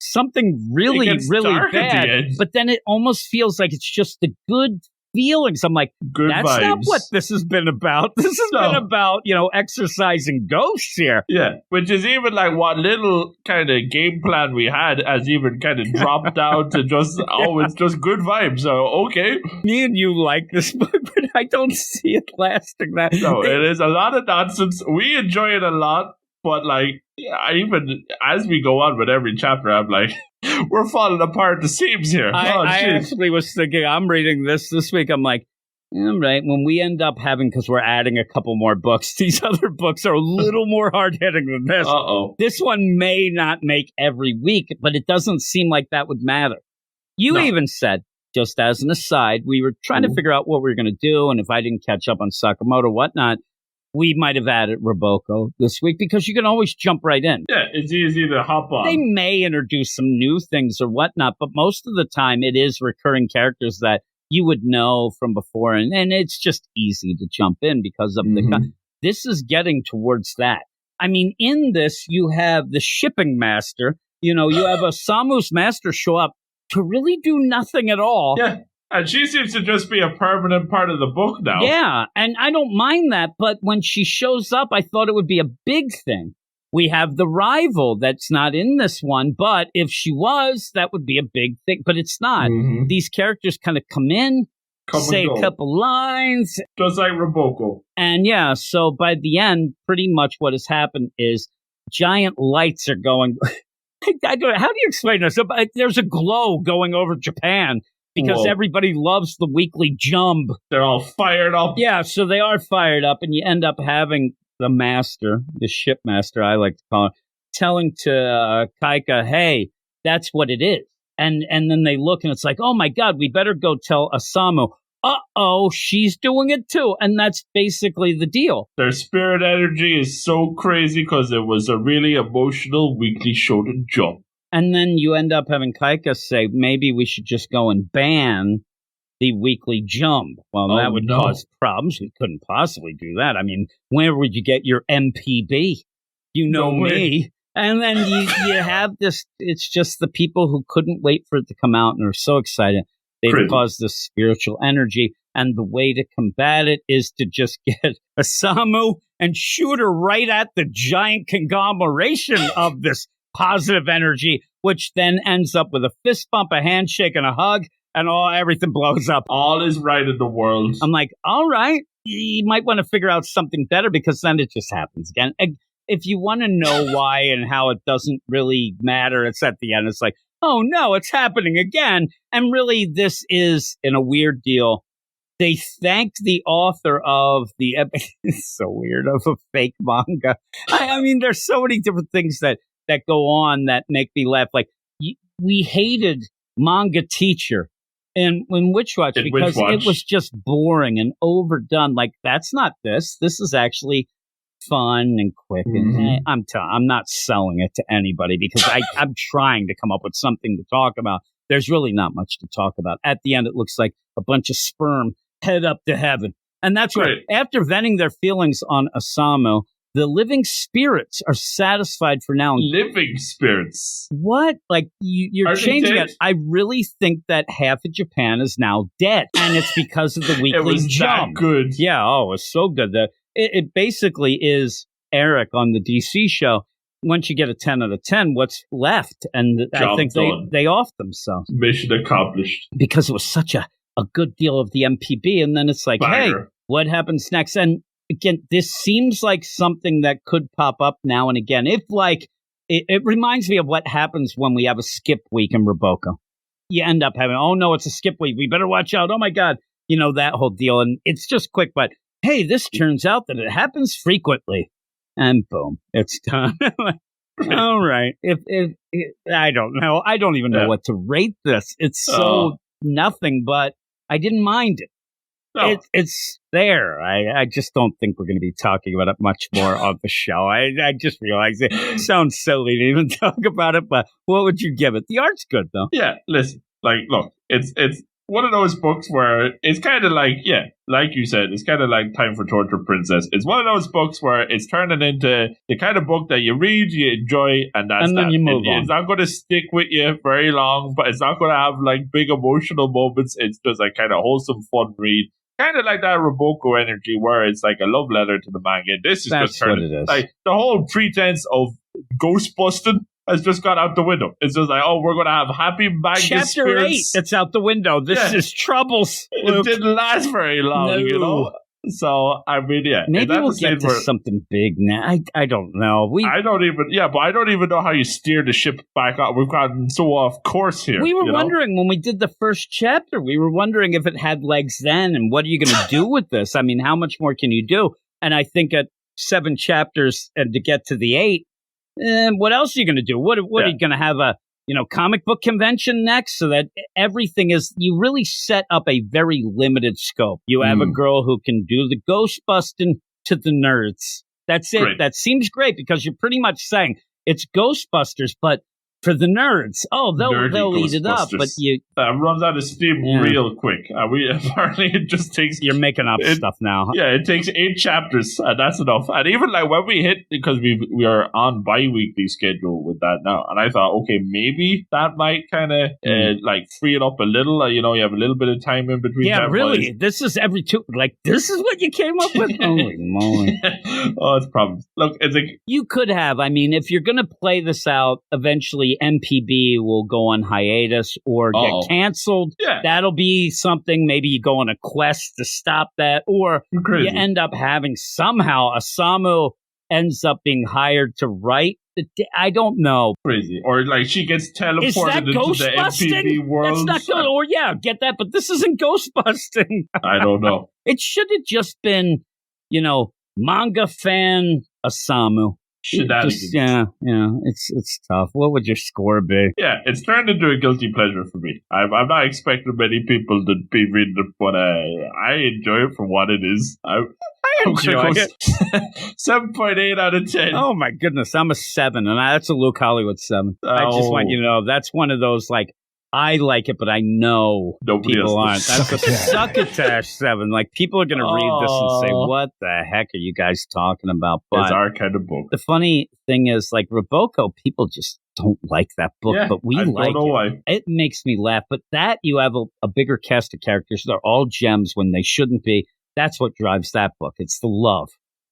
something really, really bad. But then it almost feels like it's just the good feelings. I'm like, that's vibes. Not what this has been about. This has been about, exercising ghosts here. Yeah, which is even like what little kind of game plan we had has even kind of dropped down to just, it's just good vibes. So, okay. Me and you like this book, but I don't see it lasting that. No, it is a lot of nonsense. We enjoy it a lot. But like, I even as we go on with every chapter, I'm like, we're falling apart at the seams here. I actually was thinking, I'm reading this week. I'm like, all right, when we end up having, because we're adding a couple more books, these other books are a little more hard-hitting than this. Uh-oh. This one may not make every week, but it doesn't seem like that would matter. You even said, just as an aside, we were trying to figure out what we were going to do, and if I didn't catch up on Sakamoto, whatnot, we might have added Roboko this week, because you can always jump right in. Yeah, it's easy to hop on. They may introduce some new things or whatnot, but most of the time it is recurring characters that you would know from before, and it's just easy to jump in because of the... This is getting towards that. I mean, in this, you have the shipping master. You know, you have Osamu's master show up to really do nothing at all. Yeah, and she seems to just be a permanent part of the book now. Yeah, and I don't mind that, but when she shows up, I thought it would be a big thing. We have the rival that's not in this one, but if she was, that would be a big thing. But it's not. These characters kind of come in, say a couple lines. Just like Roboko. And yeah, so by the end, pretty much what has happened is giant lights are going... how do you explain this? There's a glow going over Japan because everybody loves the weekly Jump. They're all fired up. Yeah, so they are fired up, and you end up having the master, the shipmaster, I like to call him, telling to Kaika, hey, that's what it is. And then they look, and it's like, oh my God, we better go tell Osamu. Uh-oh, she's doing it too. And that's basically the deal. Their spirit energy is so crazy because it was a really emotional weekly shonen Jump. And then you end up having Kaika say, maybe we should just go and ban the weekly Jump. Well, that would cause problems. We couldn't possibly do that. I mean, where would you get your MPB? You know me. And then you have this, it's just the people who couldn't wait for it to come out and are so excited. They've caused this spiritual energy, and the way to combat it is to just get Osamu and shoot her right at the giant conglomeration of this positive energy, which then ends up with a fist bump, a handshake, and a hug, and everything blows up. All is right in the world. I'm like, all right, you might want to figure out something better, because then it just happens again. If you want to know why and how it doesn't really matter, it's at the end. It's like, oh no, it's happening again. And really, this is, in a weird deal, they thanked the author of the it's so weird, of a fake manga. I mean, there's so many different things that go on that make me laugh. Like, we hated Manga Teacher in Witch Watch because it was just boring and overdone. Like, that's not this. This is actually fun and quick, and I'm not selling it to anybody because I'm trying to come up with something to talk about. There's really not much to talk about. At the end, it looks like a bunch of sperm head up to heaven, and that's right. After venting their feelings on Osamu, the living spirits are satisfied for now. Living spirits? What? Like, you're changing it. I really think that half of Japan is now dead, and it's because of the weekly It was Jump. that good. Yeah, it was so good. It basically is Eric on the DC show. Once you get a 10 out of 10, what's left? And I think they offed themselves. Mission accomplished. Because it was such a good deal of the MPB. And then it's like, hey, what happens next? And again, this seems like something that could pop up now and again. If like, it reminds me of what happens when we have a skip week in Roboko. You end up having, oh no, it's a skip week. We better watch out. Oh my God. You know, that whole deal. And it's just quick, but hey, this turns out that it happens frequently. And boom, it's done. All right. If I don't know. I don't even know what to rate this. It's so nothing, but I didn't mind it. No. It's there. I just don't think we're going to be talking about it much more on the show. I just realized it sounds silly to even talk about it, but what would you give it? The art's good, though. Yeah, listen. Like, look, it's one of those books where it's kind of like, like you said, it's kind of like Time for Torture Princess. It's one of those books where it's turning into the kind of book that you read, you enjoy, and that's and then you move on. It's not going to stick with you very long, but it's not going to have like big emotional moments. It's just like kind of wholesome, fun read. Kind of like that Roboko energy where it's like a love letter to the manga. This is just turning, what it is. Like the whole pretense of Ghostbusting has just gone out the window. It's just like, oh, we're going to have happy manga Chapter spirits. 8, it's out the window. This is troubles. It didn't last very long, you know? So, I mean, yeah. Maybe we'll get to something big now. I don't know. I don't even know how you steer the ship back up. We've gotten so off course here. We were wondering when we did the first chapter, we were wondering if it had legs then, and what are you going to do with this? I mean, how much more can you do? And I think at 7 chapters and to get to the 8, what else are you going to do? What are you going to have a comic book convention next, so that everything is, you really set up a very limited scope. You have a girl who can do the Ghostbusting to the nerds. That's it. Great. That seems great because you're pretty much saying it's Ghostbusters, but for the nerds. Oh, they'll eat it up, but that runs out of steam real quick. Apparently it just takes. You're making up stuff now. Yeah, it takes 8 chapters, and that's enough. And even like when we hit, because we are on bi-weekly schedule with that now, and I thought, okay, maybe that might kind of like free it up a little. You have a little bit of time in between. Yeah, really. This is every 2. Like, this is what you came up with. Holy moly! Oh, it's problems. Look, it's like you could have. I mean, if you're going to play this out, eventually MPB will go on hiatus or get canceled. Yeah. That'll be something. Maybe you go on a quest to stop that, or you end up having somehow Osamu ends up being hired to write. I don't know. Crazy. Or like she gets teleported into the MPB world. That's not good. Or get that, but this isn't Ghostbusting. I don't know. It should have just been, manga fan Osamu. It's tough. What would your score be? Yeah, it's turned into a guilty pleasure for me. I'm not expecting many people to be reading it, but I enjoy it for what it is. I enjoy it. 7.8 out of 10. Oh my goodness, I'm a 7, and that's a Luke Hollywood 7. I just want you to know that's one of those like. I like it, but I know nobody people aren't. else. That's a succotash 7. Like, people are going to read this and say, what the heck are you guys talking about? But it's our kind of book. The funny thing is, like, Roboco, people just don't like that book, but we like it. Why. It makes me laugh. But that, you have a bigger cast of characters. They're all gems when they shouldn't be. That's what drives that book. It's the love.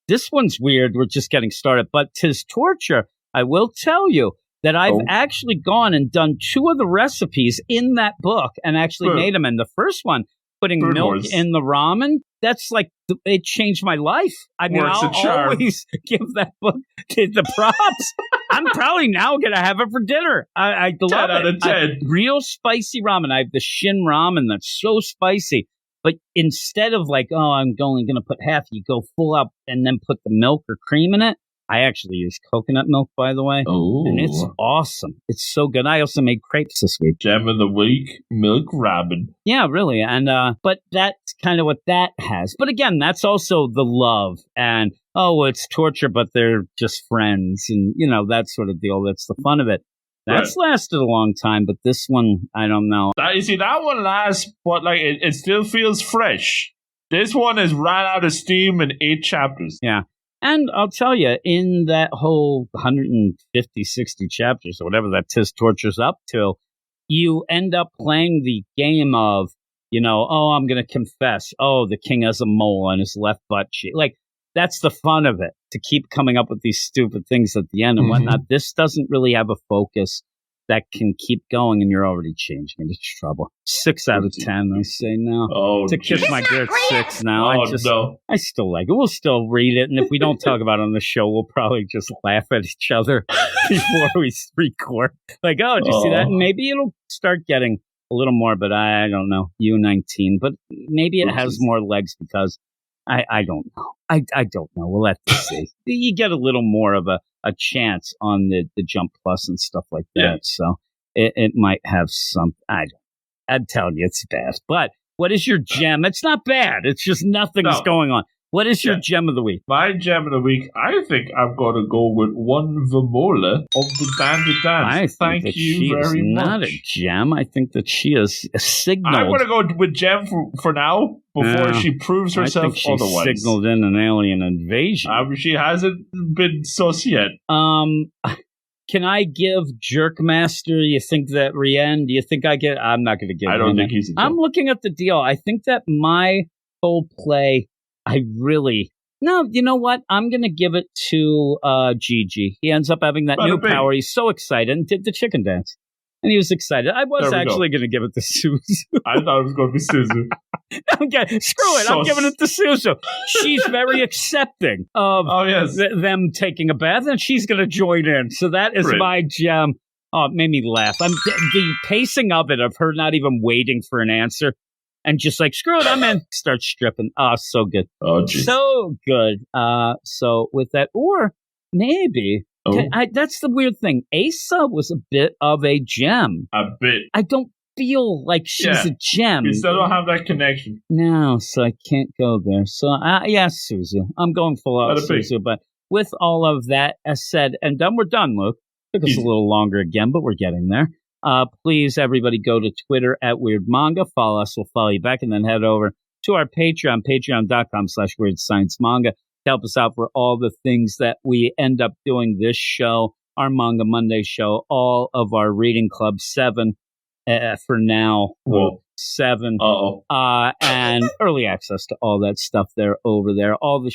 This one's weird. We're just getting started. But 'tis torture. I will tell you that I've actually gone and done 2 of the recipes in that book and actually made them. And the first one, putting milk in the ramen, that's like, it changed my life. I mean, I'll always give that book the props. I'm probably now going to have it for dinner. I love 10 out of 10. Real spicy ramen. I have the Shin ramen that's so spicy. But instead of like, I'm only going to put half, you go full up and then put the milk or cream in it. I actually use coconut milk, by the way. Oh. And it's awesome. It's so good. I also made crepes this week. Gem of the week, milk ramen. Yeah, really. And but that's kind of what that has. But again, that's also the love. And, it's torture, but they're just friends. And, that sort of deal. That's the fun of it. That's lasted a long time, but this one, I don't know. That one lasts, but like it still feels fresh. This one has ran out of steam in 8 chapters. Yeah. And I'll tell you, in that whole 150, 60 chapters, or whatever that Tis Torture's up to, you end up playing the game of, I'm going to confess. Oh, the king has a mole on his left butt cheek. Like, that's the fun of it, to keep coming up with these stupid things at the end and whatnot. This doesn't really have a focus that can keep going, and you're already changing into trouble. 6 out of 10, I say now. Oh, to kiss my dirt, 6 now. I still like it. We'll still read it, and if we don't talk about it on the show, we'll probably just laugh at each other before we record. Like, did you see that? And maybe it'll start getting a little more, but I don't know. U19, but maybe it has more legs because I don't know. I don't know. We'll have to see. You get a little more of a chance on the Jump Plus and stuff like that. Yeah. So it might have some. I'd tell you it's bad. But what is your gem? It's not bad. It's just nothing's going on. What is your gem of the week? My gem of the week, I think I'm going to go with one Vamola of the Dandadan. Thank you very much. Not a gem. I think that she is a signal. I'm going to go with gem for now before she proves herself I think she otherwise. Signaled in an alien invasion. She hasn't been sus yet. Can I give Jerkmaster? You think that Rien? Do you think I get? I'm not going to give. I don't think he's a joke. I'm looking at the deal. I think that my whole play. No, you know what? I'm going to give it to Gigi. He ends up having that new power. He's so excited and did the chicken dance. And he was excited. I was actually going to give it to Suzu. I thought it was going to be Suzu. Okay, screw it. I'm giving it to Suzu. She's very accepting of them taking a bath, and she's going to join in. So that is my gem. Oh, it made me laugh. The pacing of it, of her not even waiting for an answer, and just like, screw it, I'm in. Start stripping. Oh, so good. Oh, geez. So good. So with that, or maybe, that's the weird thing. Asa was a bit of a gem. A bit. I don't feel like she's a gem. You still don't have that connection. No, so I can't go there. So, Suzu. I'm going full out Suzu. But with all of that said and done, we're done, Luke. Took us a little longer again, but we're getting there. Please, everybody, go to Twitter at Weird Manga. Follow us. We'll follow you back. And then head over to our Patreon, patreon.com/Weird Science Manga, to help us out for all the things that we end up doing this show, our Manga Monday show, all of our Reading Club 7 for now. Whoa. 7. And early access to all that stuff there over there. All the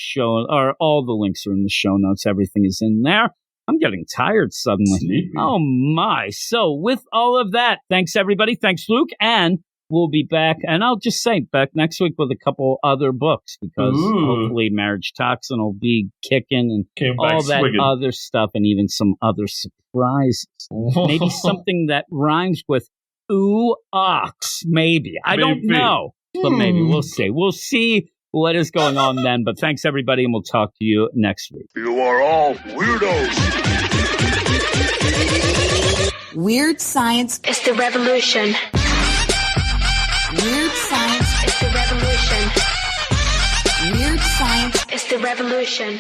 links are in the show notes. Everything is in there. I'm getting tired suddenly. Sleepy. Oh, my. So with all of that, thanks, everybody. Thanks, Luke. And we'll be back. And I'll just say back next week with a couple other books, because hopefully MARRIAGETOXIN will be kicking and all that other stuff, and even some other surprises. Maybe something that rhymes with ox. Maybe. I don't know. But maybe. We'll see. We'll see what is going on then. But thanks, everybody, and we'll talk to you next week. You are all weirdos. Weird science is the revolution. Weird science is the revolution. Weird science is the revolution.